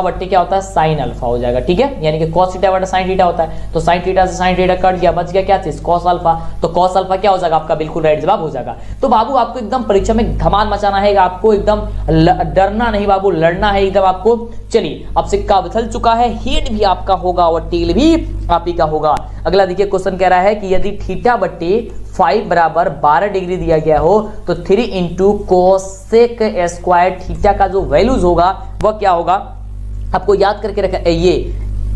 बट्टे क्या होता है साइन अल्फा हो जाएगा। ठीक है, यानी कि कॉस थीटा बटा साइन थीटा होता है, तो साइन थीटा से साइन थीटा कट गया, बच गया क्या चीज कॉस अल्फा, तो कॉस अल्फा क्या हो जाएगा आपका बिल्कुल राइट जवाब हो जाएगा। तो बाबू आपको एकदम परीक्षा में धमाल मचाना है, आपको एकदम डरना नहीं बाबू, लड़ना है एकदम आपको। चलिए अब सिक्का उछल चुका है, हेड भी आपका होगा और टेल भी आप ही का होगा। अगला देखिए क्वेश्चन कह रहा है कि यदि थीटा बट्टे 5 बराबर 12 डिग्री दिया गया हो तो 3 इंटू कोसेक स्क्वायर थीटा का जो वैल्यूज होगा वह क्या होगा, आपको याद करके रखा ये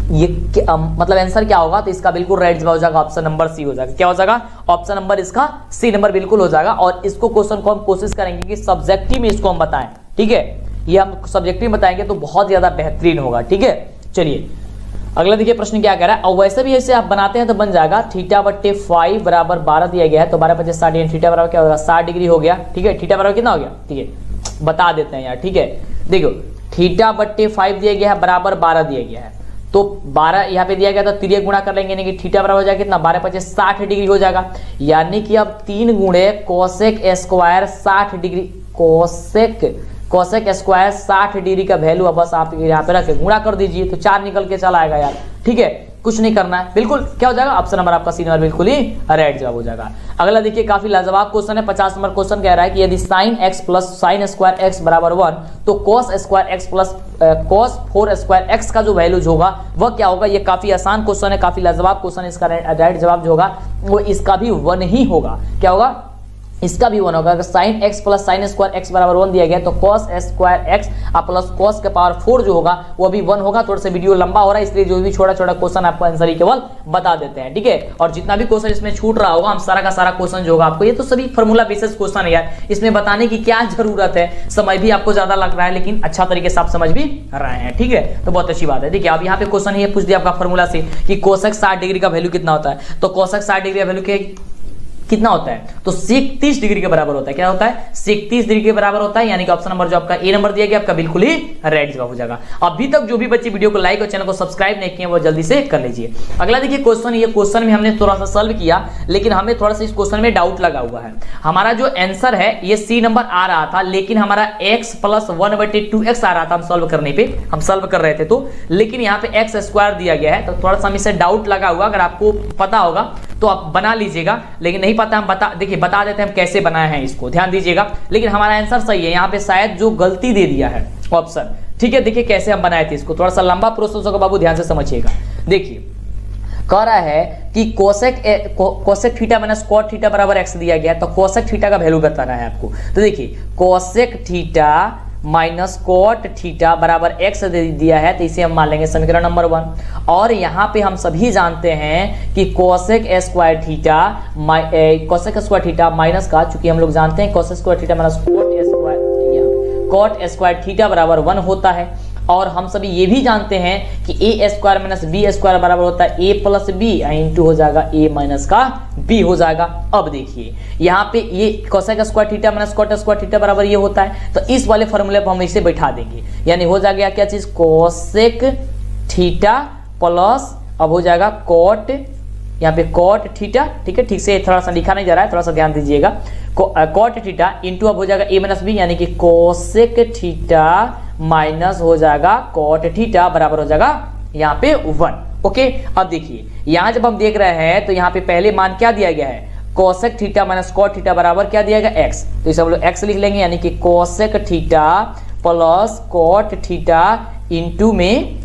मतलब आंसर क्या होगा, तो इसका बिल्कुल राइट जवाब हो जाएगा ऑप्शन नंबर सी हो जाएगा। क्या हो जाएगा ऑप्शन नंबर इसका सी नंबर बिल्कुल हो जाएगा। और इसको क्वेश्चन को हम कोशिश करेंगे कि सब्जेक्टिव में इसको हम बताएं। ठीक है, ये हम सब्जेक्टिव में बताएंगे तो बहुत ज्यादा बेहतरीन होगा। ठीक है, चलिए अगला देखिए प्रश्न क्या कह रहा है। और वैसे भी ऐसे आप बनाते हैं तो बन जाएगा थीटा बट्टे 5 बराबर 12 दिया गया है, तो 12 × 60 थीटा बराबर क्या होगा 60 डिग्री हो गया। ठीक है, थीटा बराबर कितना हो गया, ठीक है बता देते हैं यार। ठीक है, देखो थीटा बट्टे 5 दिया गया है बराबर 12 दिया गया है, तो 12 यहाँ पे दिया गया तो 3 गुणा कर लेंगे, यानी कि थीटा बराबर हो जाएगा कितना 12 × 50 60 डिग्री हो जाएगा। यानी कि अब 3 गुणे cosec square 60 degree, cosec square 60 degree का वैल्यू बस आप यहाँ पे रख के गुणा कर दीजिए तो 4 निकल के चला आएगा यार। ठीक है, कुछ नहीं करना है, बिल्कुल क्या हो जाएगा ऑप्शन नंबर आपका सी नंबर बिल्कुल ही राइट जवाब हो जाएगा। अगला देखिए काफी लाजवाब क्वेश्चन है, 50 नंबर क्वेश्चन कह रहा है कि यदि sine x plus sine square x बराबर 1 तो cos square x plus cos 4 square x का जो वैल्यूज होगा वह क्या होगा। ये काफी आसान क्वेश्चन है, काफी लाजवाब क्वेश्चन है, इसका राइट जवाब जो होगा वो इसका भी 1 ही होगा। क्या होगा, इसका भी 1 होगा। अगर sine x plus sine square x बराबर 1 दिया गया तो cos square x plus cos के पावर 4 जो होगा वो भी 1 होगा। थोड़ा सा वीडियो लंबा हो रहा है इसलिए जो भी छोटा छोटा क्वेश्चन आपको आंसर ही केवल बता देते हैं। ठीक है, और जितना भी क्वेश्चन इसमें छूट रहा होगा हम सारा का सारा क्वेश्चन जो होगा आपको, ये तो सभी फॉर्मूला बेसिस क्वेश्चन है यार, इसमें बताने की क्या जरूरत है, समय भी आपको ज्यादा लग रहा है लेकिन अच्छा तरीके से आप समझ भी रहे हैं। ठीक है, तो बहुत अच्छी बात है। देखिए अब यहाँ पे क्वेश्चन ये पूछ दिया आपका फॉर्मूला से कि कोसेक 60 डिग्री का वैल्यू कितना होता है, तो कोसेक 60 डिग्री का वैल्यू कितना होता है, तो सेक 30 डिग्री के बराबर होता है। क्या होता है, सेक 30 डिग्री के बराबर होता है, यानी कि ऑप्शन नंबर जो आपका ए नंबर दिया गया आपका बिल्कुल ही राइट जवाब हो जाएगा। अभी तक जो भी बच्चे वीडियो को लाइक और चैनल को सब्सक्राइब नहीं किए वो जल्दी से कर लीजिए। अगला देखिए क्वेश्चन, ये क्वेश्चन में हमने थोड़ा सा सॉल्व किया लेकिन हमें थोड़ा सा इस क्वेश्चन में डाउट लगा हुआ है। हमारा जो आंसर है ये सी नंबर आ रहा था लेकिन हमारा x प्लस 1/2x आ रहा था हम सॉल्व करने पे, हम सॉल्व कर रहे थे तो, लेकिन यहाँ पे एक्स स्क्वायर दिया गया है तो थोड़ा सा हमें डाउट लगा हुआ। अगर आपको पता होगा तो आप बना लीजिएगा, लेकिन नहीं पता हम बता देते हैं हम कैसे बनाए हैं, इसको ध्यान दीजिएगा। लेकिन हमारा आंसर सही है, यहाँ पे शायद जो गलती दे दिया है ऑप्शन। ठीक है, देखिए कैसे हम बनाए थे इसको, थोड़ा सा लंबा प्रोसेस होगा बाबू, ध्यान से समझिएगा। देखिए कह रहा है कि cosec theta minus cot theta बराबर एक्स दिया गया, तो कोसेक थीटा का वैल्यू बताना है आपको। तो देखिए cosec theta minus cot theta बराबर एक्स दे दिया है, तो इसे हम मान लेंगे समीकरण नंबर 1। और यहाँ पे हम सभी जानते हैं कि कोसेक स्क्वायर थीटा माइनस का, चूंकि हम लोग जानते हैं cosec square theta minus cot square theta बराबर 1 होता है। और हम सभी ये भी जानते हैं कि ए स्क्वायर माइनस बी स्क्वायर बराबर होता है ए प्लस बी इंटू हो जाएगा ए माइनस का बी हो जाएगा। अब देखिए यहाँ पे ये cosec square theta minus cot square theta बराबर ये होता है, तो इस वाले फॉर्मूले पर हम इसे बैठा देंगे, यानी हो जाएगा क्या चीज कोसेक थीटा प्लस अब हो जाएगा कॉट, यहाँ पे कॉट थीटा। ठीक है, ठीक से थोड़ा सा लिखा नहीं जा रहा है, थोड़ा सा ध्यान दीजिएगा। कॉट थीटा इंटू अब हो जाएगा ए माइनस बी, यानी कि कोसेक थीटा माइनस हो जाएगा कॉट थीटा बराबर हो जाएगा यहाँ पे 1। ओके, अब देखिए यहां जब हम देख रहे हैं तो यहाँ पे पहले मान क्या दिया गया है, cosec theta minus cot theta बराबर क्या दिया गया एक्स, तो इसे हम लोग एक्स लिख लेंगे, यानी कि cosec theta plus cot theta into में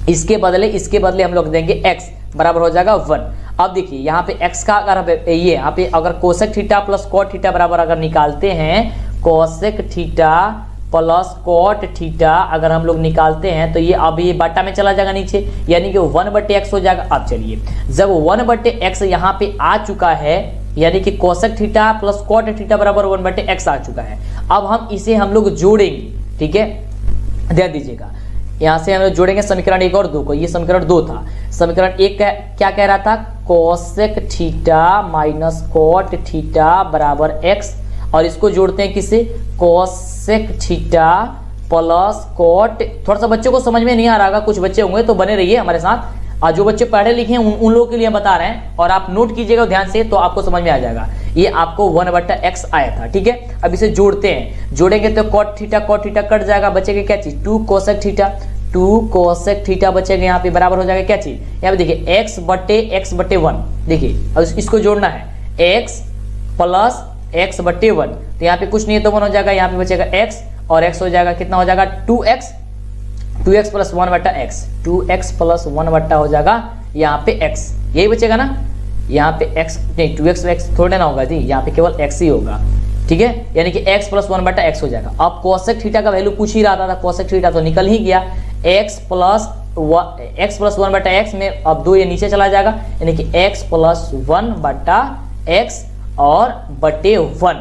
इसके बदले हम लोग देंगे x बराबर हो जाएगा 1। अब देखिए यहाँ पे x का अगर ये यहाँ पे अगर cosec theta plus cot theta बराबर अगर निकालते हैं, cosec theta plus cot theta अगर हम लोग निकालते हैं तो ये अब ये बट्टा में चला जाएगा नीचे, यानी कि 1/x हो जाएगा। अब चलिए जब 1/x यहाँ पे आ चुका है, यानी कि cosec theta plus cot theta बराबर 1/x आ चुका है, अब हम इसे हम लोग जोड़ेंगे, ठीक है, ध्यान दीजिएगा। यहाँ से हम लोग जोड़ेंगे समीकरण 1 और 2 को, ये समीकरण 2 था। समीकरण 1 क्या कह रहा था, cosec theta minus cot theta बराबर x, और इसको जोड़ते हैं किससे, कोसेक थीटा प्लस कॉट। थोड़ा सा बच्चों को समझ में नहीं आ रहा होगा, कुछ बच्चे होंगे तो बने रहिए हमारे साथ, और जो बच्चे पढ़े लिखे हैं उन लोगों के लिए हम बता रहे हैं, और आप नोट कीजिएगा ध्यान से तो आपको समझ में आ जाएगा। ये आपको 1/x आया था, ठीक है। अब इसे जोड़ते हैं, जोड़ेंगे तो कॉट थीटा कट जाएगा, बचेगा क्या चीज, 2 कोसेक थीटा बचेगा, यहाँ पे बराबर हो जाएगा क्या चीज, यहाँ पे देखिए x/1, देखिए अब इसको जोड़ना है x प्लस x/1, तो यहाँ पे कुछ नहीं है तो 1 हो जाएगा, यहाँ पे बचेगा x और x हो जाएगा, कितना हो जाएगा 2x plus 1/x, 2x plus 1 हो जाएगा यहाँ पे x, यही बचेगा ना, यहाँ पे x नहीं 2x थोड़े ना होगा जी, यहाँ पे केवल x ही होगा, ठीक है, यानी कि x प्लस 1/x हो जाएगा। अब कोसेक थीटा का वैल्यू पूछ ही रहा था, कोसेक थीटा तो निकल ही गया, x प्लस 1/x में अब 2 ये नीचे चला जाएगा, यानी कि x प्लस 1/x और बटे 1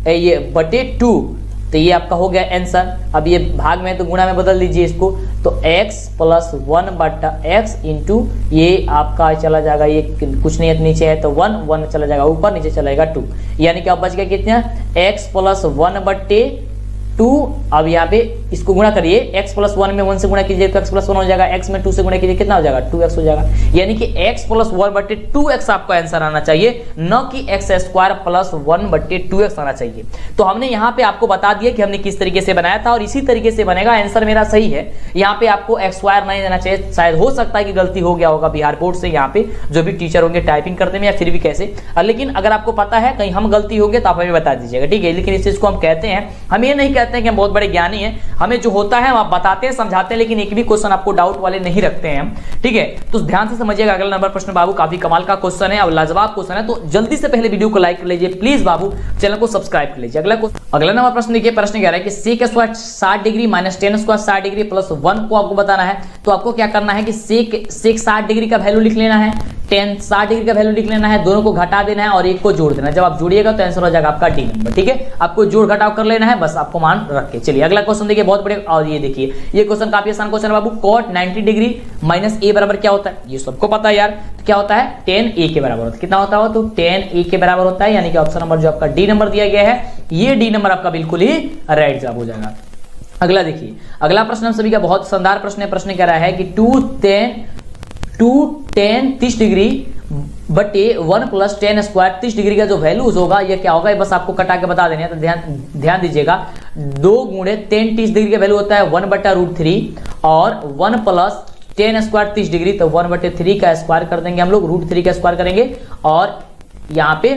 ये बटे 2, तो ये आपका हो गया आंसर। अब ये भाग में तो गुणा में बदल दीजिए इसको, तो x प्लस 1/x इंटू ये आपका चला जाएगा, ये कुछ नहीं है नीचे है तो 1 चला जाएगा ऊपर, नीचे चलेगा 2, यानी कि अब बच गया कितना, x प्लस 1/2। अब यहाँ पे इसको गुणा करिए, x प्लस 1 में 1 से गुणा कीजिए तो x प्लस 1 हो जाएगा, x में 2 से गुणा कीजिए कितना हो जाएगा 2x हो जाएगा, यानी कि x प्लस 1/2x आपका आंसर आना चाहिए, न कि x² प्लस 1/2x आना चाहिए। तो हमने यहाँ पे आपको बता दिया कि हमने किस तरीके से बनाया था और इसी तरीके से बनेगा, आंसर मेरा सही है। यहाँ पे आपको x² नहीं देना चाहिए, शायद हो सकता है कि गलती हो गया होगा बिहार बोर्ड से, यहाँ पे जो भी टीचर होंगे टाइपिंग करते में या फिर भी कैसे, लेकिन अगर आपको पता है कहीं हम गलती होंगे तो आप हमें बता दीजिएगा, ठीक है। लेकिन इस चीज को हम कहते हैं, हम ये नहीं कहते हैं कि हम बहुत बड़े ज्ञानी हैं, हमें जो होता है हम आप बताते हैं समझाते हैं, लेकिन एक भी क्वेश्चन आपको डाउट वाले नहीं रखते हैं हम, ठीक है। तो ध्यान से समझिएगा, अगला नंबर प्रश्न बाबू काफी कमाल का क्वेश्चन है और लाजवाब क्वेश्चन है, तो जल्दी से पहले वीडियो को लाइक कर लीजिए प्लीज बाबू, चैनल को सब्सक्राइब कर लीजिए। अगला नंबर प्रश्न देखिए, प्रश्न कह रहा है कि sec square 60 degree minus tan square 60 degree plus 1 को आपको बताना है। तो आपको क्या करना है कि सेक 60 डिग्री का वैल्यू लिख लेना है, टेन 60 डिग्री का वैल्यू लिख लेना है, दोनों को घटा देना है और एक को जोड़ देना है। जब आप जोड़िएगा तो आंसर हो जाएगा आपका डी नंबर, ठीक है। आपको जोड़ घटाव कर लेना है, बस आपको मान रख के चलिए। अगला क्वेश्चन देखिए, बहुत बड़े, और ये देखिए ये क्वेश्चन काफी आसान क्वेश्चन है बाबू, cot 90 डिग्री माइनस a बराबर क्या होता है, ये सबको पता है यार, तो क्या होता है tan a के बराबर होता है, कितना होता है तो tan a के बराबर होता है, यानी कि ऑप्शन नंबर जो आपका डी नंबर दिया गया है, ये डी नंबर आपका बिल्कुल ही राइट जवाब हो जाएगा। अगला देखिए, अगला प्रश्न हम सभी का बहुत शानदार प्रश्न है। प्रश्न कह रहा है कि 2 tan 30 डिग्री बटे 1 प्लस टेन स्क्वायर 30 डिग्री का जो वैल्यूज होगा ये क्या होगा, ये बस आपको कटा के बता देने हैं। तो ध्यान दीजिएगा, 2 गुणे 10 30 डिग्री का वैल्यू होता है 1/√3 और 1 प्लस टेन स्क्वायर 30 डिग्री, तो 1/3 का स्क्वायर कर देंगे हम लोग, √3 का स्क्वायर करेंगे और यहाँ पे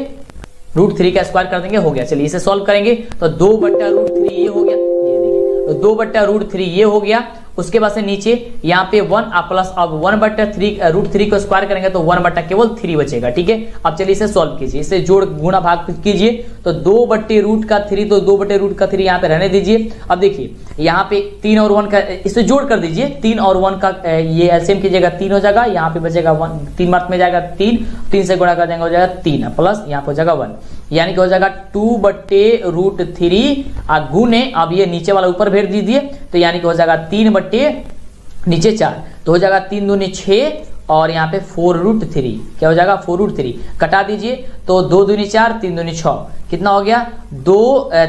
√3 का स्क्वायर कर देंगे, हो गया। चलिए इसे सॉल्व करेंगे तो 2/√3 ये हो गया, ये देखिए 2/√3 ये हो गया। उसके बाद से नीचे यहाँ पे 1 प्लस अब 1/3 को स्क्वायर करेंगे तो 1/3 बचेगा, ठीक है। अब चलिए इसे सॉल्व कीजिए, इसे जोड़ गुणा भाग कीजिए, तो 2/√3 तो 2/√3 यहाँ पे रहने दीजिए। अब देखिए यहाँ पे 3 और 1 का इसे जोड़ कर दीजिए, 3 और 1 का ये एलसीएम कीजिएगा 3 हो जाएगा, यहाँ पे बचेगा 1, 3 मार्क में जाएगा 3 से गुणा कर देंगे हो जाएगा 3 प्लस यहाँ पे हो जाएगा 1, यानी कि हो जाएगा 2/√3 गुने, अब ये नीचे वाला ऊपर भेज दीजिए तो यानी कि हो जाएगा 3/4, तो हो जाएगा 3 दूनी 6 और यहाँ पे 4√3, क्या हो जाएगा 4√3 कटा दीजिए तो 2 दूनी 4 3 दूनी 6, कितना हो गया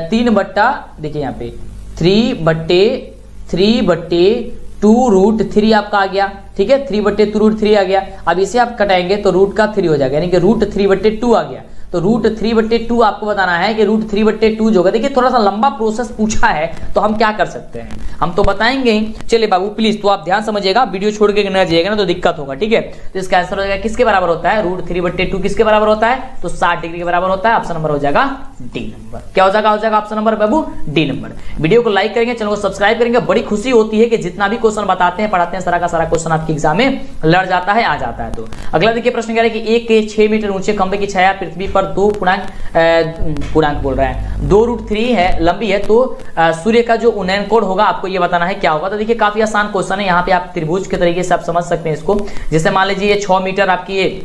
3 देखिए यहाँ पे 3/2√3 आपका आ गया, ठीक है, 3/2√3 आ गया। अब इसे आप कटाएंगे तो रूट का 3 हो जाएगा, यानी कि √3/2 आ गया, तो √3/2 आपको बताना है कि √3/2 जो होगा। देखिए थोड़ा सा लंबा प्रोसेस पूछा है तो हम क्या कर सकते हैं, हम तो बताएंगे ही। चलिए बाबू प्लीज तो आप ध्यान समझिएगा, वीडियो छोड़ के न जाइएगा ना तो दिक्कत होगा, ठीक है। तो इसका आंसर हो जाएगा किसके बराबर होता है, √3/2 किसके बराबर होता है, तो 60 डिग्री के बराबर होता है। ऑप्शन नंबर हो जाएगा डी नंबर। क्या हो जाएगा ऑप्शन नंबर बाबू, डी नंबर। वीडियो को लाइक करेंगे, चैनल को सब्सक्राइब करेंगे। बड़ी खुशी होती है कि जितना भी क्वेश्चन बताते हैं पढ़ाते हैं सारा का सारा क्वेश्चन आपके एग्जाम में लड़ जाता है, आ जाता है। तो अगला देखिए प्रश्न कह रहा है कि एक के 6 मीटर ऊंचे खंभे की छाया पृथ्वी पर 2√3 है लंबी है, तो सूर्य का जो उन्नयन कोण होगा आपको ये बताना है क्या होगा। तो देखिए काफी आसान क्वेश्चन है, यहाँ पे आप त्रिभुज के तरीके से आप समझ सकते हैं इसको। जैसे मान लीजिए ये 6 मीटर आपकी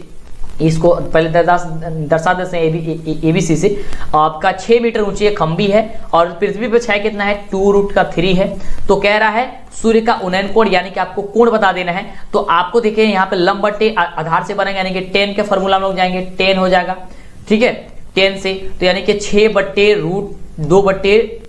इसको पहले दर्शा देते हैं एबीसी से। आपका 6 मीटर ऊंची खंबी है और पृथ्वी पर छाया कितना है 2√3 है। तो कह रहा है सूर्य का उन्नयन कोण यानी कि आपको कोण बता देना है। तो आपको देखिए यहाँ पे लंब बटे आधार से बनेगा, यानी कि 10 के फॉर्मूला हम लोग जाएंगे, 10 हो जाएगा, ठीक है 10 से। तो यानी कि 6/2/3,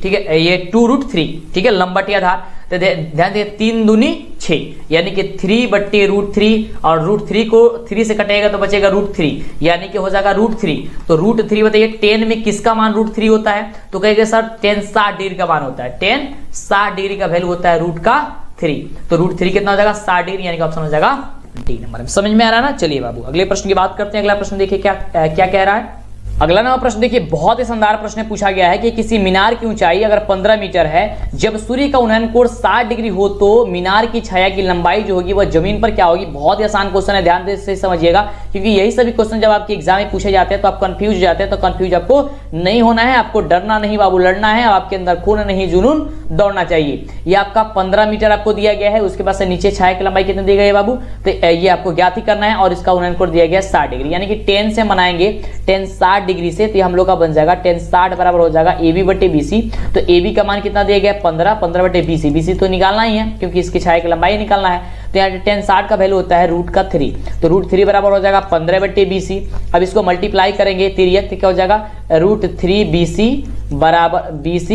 ठीक है, ये 2√3, ठीक है, लंब बटे आधार। तो ध्यान दे 3 दूनी 6 यानी कि 3/√3 और √3 को 3 से कटेगा तो बचेगा √3 यानी कि हो जाएगा √3। तो √3 बताइए 10 में किसका मान √3 होता है, तो कहेंगे सर 10 60 डिग्री का मान होता है, 10 60 डिग्री का वैल्यू होता है √3। तो √3 कितना हो जाएगा 60 डिग्री, यानी कि ऑप्शन हो जाएगा डी नंबर। समझ में आ रहा है ना। चलिए बाबू अगले प्रश्न की बात करते हैं। अगला प्रश्न देखिए क्या कह रहा है। अगला नवा प्रश्न देखिए बहुत ही शानदार प्रश्न पूछा गया है कि किसी मीनार की ऊंचाई अगर 15 मीटर है, जब सूर्य का उन्नयन कोण 60 डिग्री हो तो मीनार की छाया की लंबाई जो होगी वह जमीन पर क्या होगी। बहुत ही आसान क्वेश्चन है, ध्यान से समझिएगा, क्योंकि यही सभी क्वेश्चन जब आपके एग्जाम में पूछे जाते हैं तो आप कंफ्यूज हो जाते हैं। तो कंफ्यूज आपको नहीं होना है, आपको डरना नहीं बाबू, लड़ना है। आपके अंदर खून नहीं जुनून दौड़ना चाहिए। ये आपका 15 मीटर आपको दिया गया है, उसके बाद से नीचे छाया की लंबाई कितनी दी गई है बाबू, तो ये आपको ज्ञात ही करना है। और इसका उन्नयन कोण दिया गया 60 डिग्री, यानी कि 10 से बनाएंगे, 10 60 डिग्री से, तो हम लोग का बन जाएगा 10 60 बराबर हो जाएगा AB/BC। तो AB का मान कितना दिया गया 15, 15/BC, BC तो निकालना ही है क्योंकि इसकी छाया की लंबाई निकालना है। तो यहाँ 10 60 का वैल्यू होता है √3, तो √3 बराबर हो जाएगा 15/BC। अब इसको मल्टीप्लाई करेंगे तिर्यक, तो क्या हो जाएगा √3BC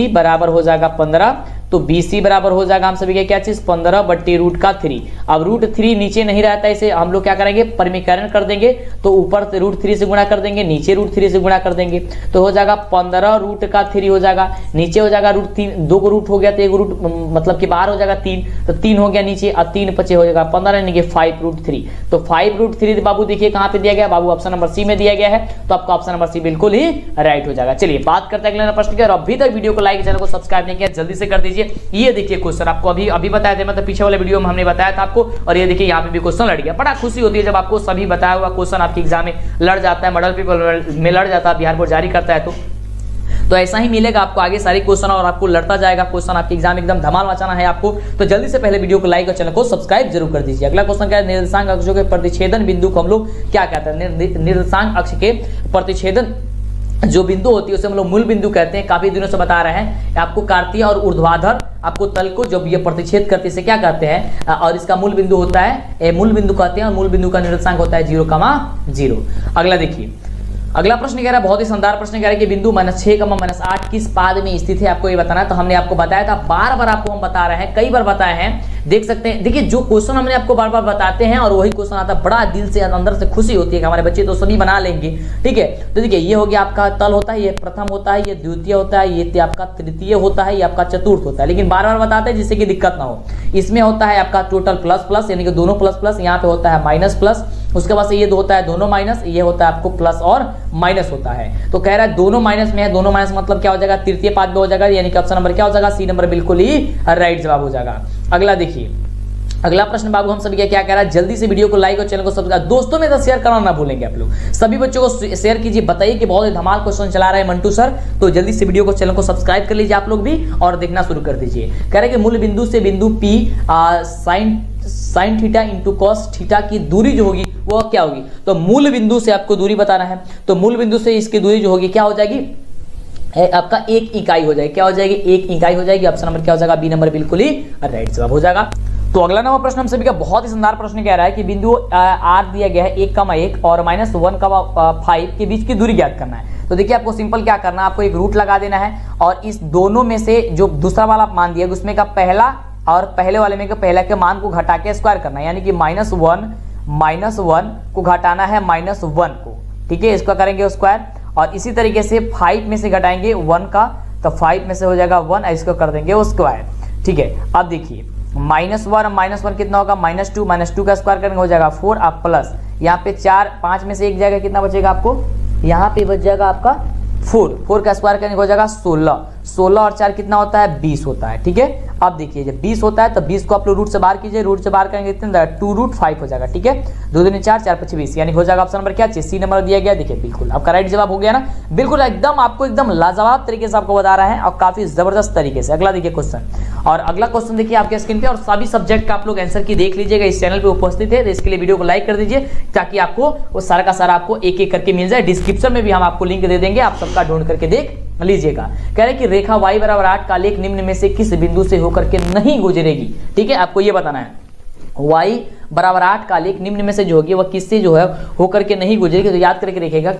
बराबर हो जाएगा 15। तो BC बराबर हो जाएगा हम सभी के क्या चीज 15/√3। अब √3 नीचे नहीं रहता, इसे हम लोग क्या करेंगे परिमीकरण कर देंगे। तो ऊपर √3 से गुणा कर देंगे, नीचे √3 से गुणा कर देंगे, तो हो जाएगा 15√3 हो जाएगा। नीचे हो जाएगा √3, 2 को रूट हो गया तो एक रूट मतलब कि बाहर हो जाएगा 3, तो 3 हो गया नीचे, और 3 पचे हो जाएगा 15 यानी कि 5√3। तो 5√3 बाबू देखिए कहाँ पे दिया गया बाबू, ऑप्शन नंबर सी में दिया गया है। तो आपका ऑप्शन नंबर सी बिल्कुल ही राइट हो जाएगा। चलिए बात करते हैं अगले प्रश्न की। और अभी तक वीडियो को लाइक, चैनल को सब्सक्राइब नहीं किया जल्दी से कर दीजिए। ये देखिए क्वेश्चन आपको अभी बताया थे, मतलब पीछे वाले वीडियो में हमने बताया था आपको। और ये देखिए यहाँ पे भी क्वेश्चन लड़ गया। बड़ा खुशी होती है जब आपको सभी बताया हुआ क्वेश्चन आपके एग्जाम में लड़ जाता है, मॉडल पेपर में लड़ जाता है, बिहार बोर्ड जारी करता है। तो ऐसा ही मिलेगा आपको आगे सारे क्वेश्चन और आपको लड़ता जाएगा क्वेश्चन। आपके एग्जाम एकदम धमाल मचाना है आपको, तो जल्दी से पहले वीडियो को लाइक और चैनल को सब्सक्राइब जरूर कर दीजिए। अगला क्वेश्चन क्या है, निर्देशांक अक्षों के प्रतिच्छेदन बिंदु को हम लोग क्या कहते हैं। निर्देशांक अक्ष के प्रतिच्छेदन जो बिंदु होती है उसे हम लोग मूल बिंदु कहते हैं। काफी दिनों से बता रहे हैं आपको, कार्तीय और ऊर्ध्वाधर आपको तल को जब ये प्रतिच्छेद करते इसे क्या कहते हैं, और इसका मूल बिंदु होता है मूल बिंदु कहते हैं। और मूल बिंदु का निर्देशांक होता है 0,0। अगला देखिए अगला प्रश्न कह रहा है, बहुत ही शानदार प्रश्न कह रहा है कि बिंदु -6, किस पाद में स्थित है आपको ये बताना है। तो हमने आपको बताया था, बार बार आपको हम बता रहे हैं, कई बार बताए हैं, देख सकते हैं। देखिए जो क्वेश्चन हमने आपको बार बार बताते हैं और वही क्वेश्चन आता है, बड़ा दिल से अंदर से खुशी होती है कि हमारे बच्चे तो सभी बना लेंगे, ठीक है। तो देखिए ये हो गया आपका तल होता है, ये प्रथम होता है, ये द्वितीय होता है, ये आपका तृतीय होता है, ये आपका चतुर्थ होता है। लेकिन बार बार बताते हैं जिससे कि दिक्कत ना हो। इसमें होता है आपका टोटल प्लस यानी कि दोनों प्लस, यहाँ पे होता है माइनस, उसके बाद से ये होता है दोनों माइनस, ये होता है आपको प्लस और माइनस होता है। तो कह रहा है दोनों माइनस में है, दोनों माइनस मतलब क्या हो जाएगा तृतीय पाद में हो जाएगा, यानी कि ऑप्शन नंबर क्या हो जाएगा सी नंबर बिल्कुल ही राइट जवाब हो जाएगा। अगला देखिए अगला प्रश्न बाबू हम सभी क्या कह रहा है, जल्दी से वीडियो को लाइक और चैनल को सब्सक्राइब दोस्तों में तो शेयर करना ना भूलेंगे आप लोग, सभी बच्चों को शेयर कीजिए। बताइए कि बहुत ही धमाल क्वेश्चन चला रहे हैं मंटू सर, तो जल्दी से वीडियो को चैनल को सब्सक्राइब कर लीजिए आप लोग भी और देखना शुरू कर दीजिए। कह रहे हैं कि मूल बिंदु से बिंदु P sine theta into cos theta की दूरी जो होगी वो क्या होगी। तो मूल बिंदु से आपको दूरी बताना है, तो मूल बिंदु से इसकी दूरी जो होगी क्या हो जाएगी आपका 1 इकाई हो जाएगी। क्या हो जाएगी 1 इकाई हो जाएगी। ऑप्शन नंबर क्या हो जाएगा बी नंबर बिल्कुल ही राइट जवाब हो जाएगा। तो अगला नंबर प्रश्न हम सभी का बहुत ही शानदार प्रश्न कह रहा है कि बिंदु R दिया गया है 1,1 और -1,5 के बीच की दूरी ज्ञात करना है। तो देखिए आपको सिंपल क्या करना है, आपको एक रूट लगा देना है और इस दोनों में से जो दूसरा वाला मान दिया उसमें का पहला और पहले वाले में का पहला के मान को घटा के स्क्वायर करना है, यानी कि -1 को घटाना है -1 को, ठीक है, इसका करेंगे स्क्वायर। और इसी तरीके से 5 में से घटाएंगे 1 का, तो 5 में से हो जाएगा 1, इसको कर देंगे वो स्क्वायर। ठीक है, अब देखिए -1 कितना होगा, -2 का स्क्वायर करेंगे हो जाएगा 4, आप प्लस यहाँ पे 4, 5 में से 1 जाएगा, कितना बचेगा आपको, यहाँ पे बच जाएगा आपका 4 का स्क्वायर करेंगे हो जाएगा 16 और 4 कितना होता है, 20 होता है। ठीक है, अब देखिए जब 20 होता है तो 20 को आप लोग रूट से बाहर कीजिए, रूट से बाहर करेंगे कितना, 2√5 हो जाएगा। ठीक है, 2 दूनी 4, 4 5 20, यानी हो जाएगा ऑप्शन नंबर क्या, सी नंबर दिया गया। देखिए बिल्कुल आपका राइट जवाब हो गया ना, बिल्कुल एकदम आपको एकदम लाजवाब तरीके से आपको बता रहा है और काफी जबरदस्त तरीके से। अगला देखिए क्वेश्चन, और अगला क्वेश्चन देखिए आपके स्क्रीन पे, और सभी सब्जेक्ट का आप लोग आंसर की देख लीजिएगा, इस चैनल पे उपस्थित है तो इसके लिए वीडियो को लाइक कर दीजिए ताकि आपको वो सारा का सारा आपको एक एक करके मिल जाए। डिस्क्रिप्शन में भी हम आपको लिंक दे देंगे, आप सबका ढूंढ करके देख लीजिएगा। कह रहे कि रेखा y = 8 का लेख निम्न में से किस बिंदु से होकर के नहीं गुजरेगी। ठीक है, आपको ये बताना है y = 8 का लेख निम्न में से जो होगी वह किससे जो है होकर के नहीं गुजरेगी, तो याद करके रखिएगा।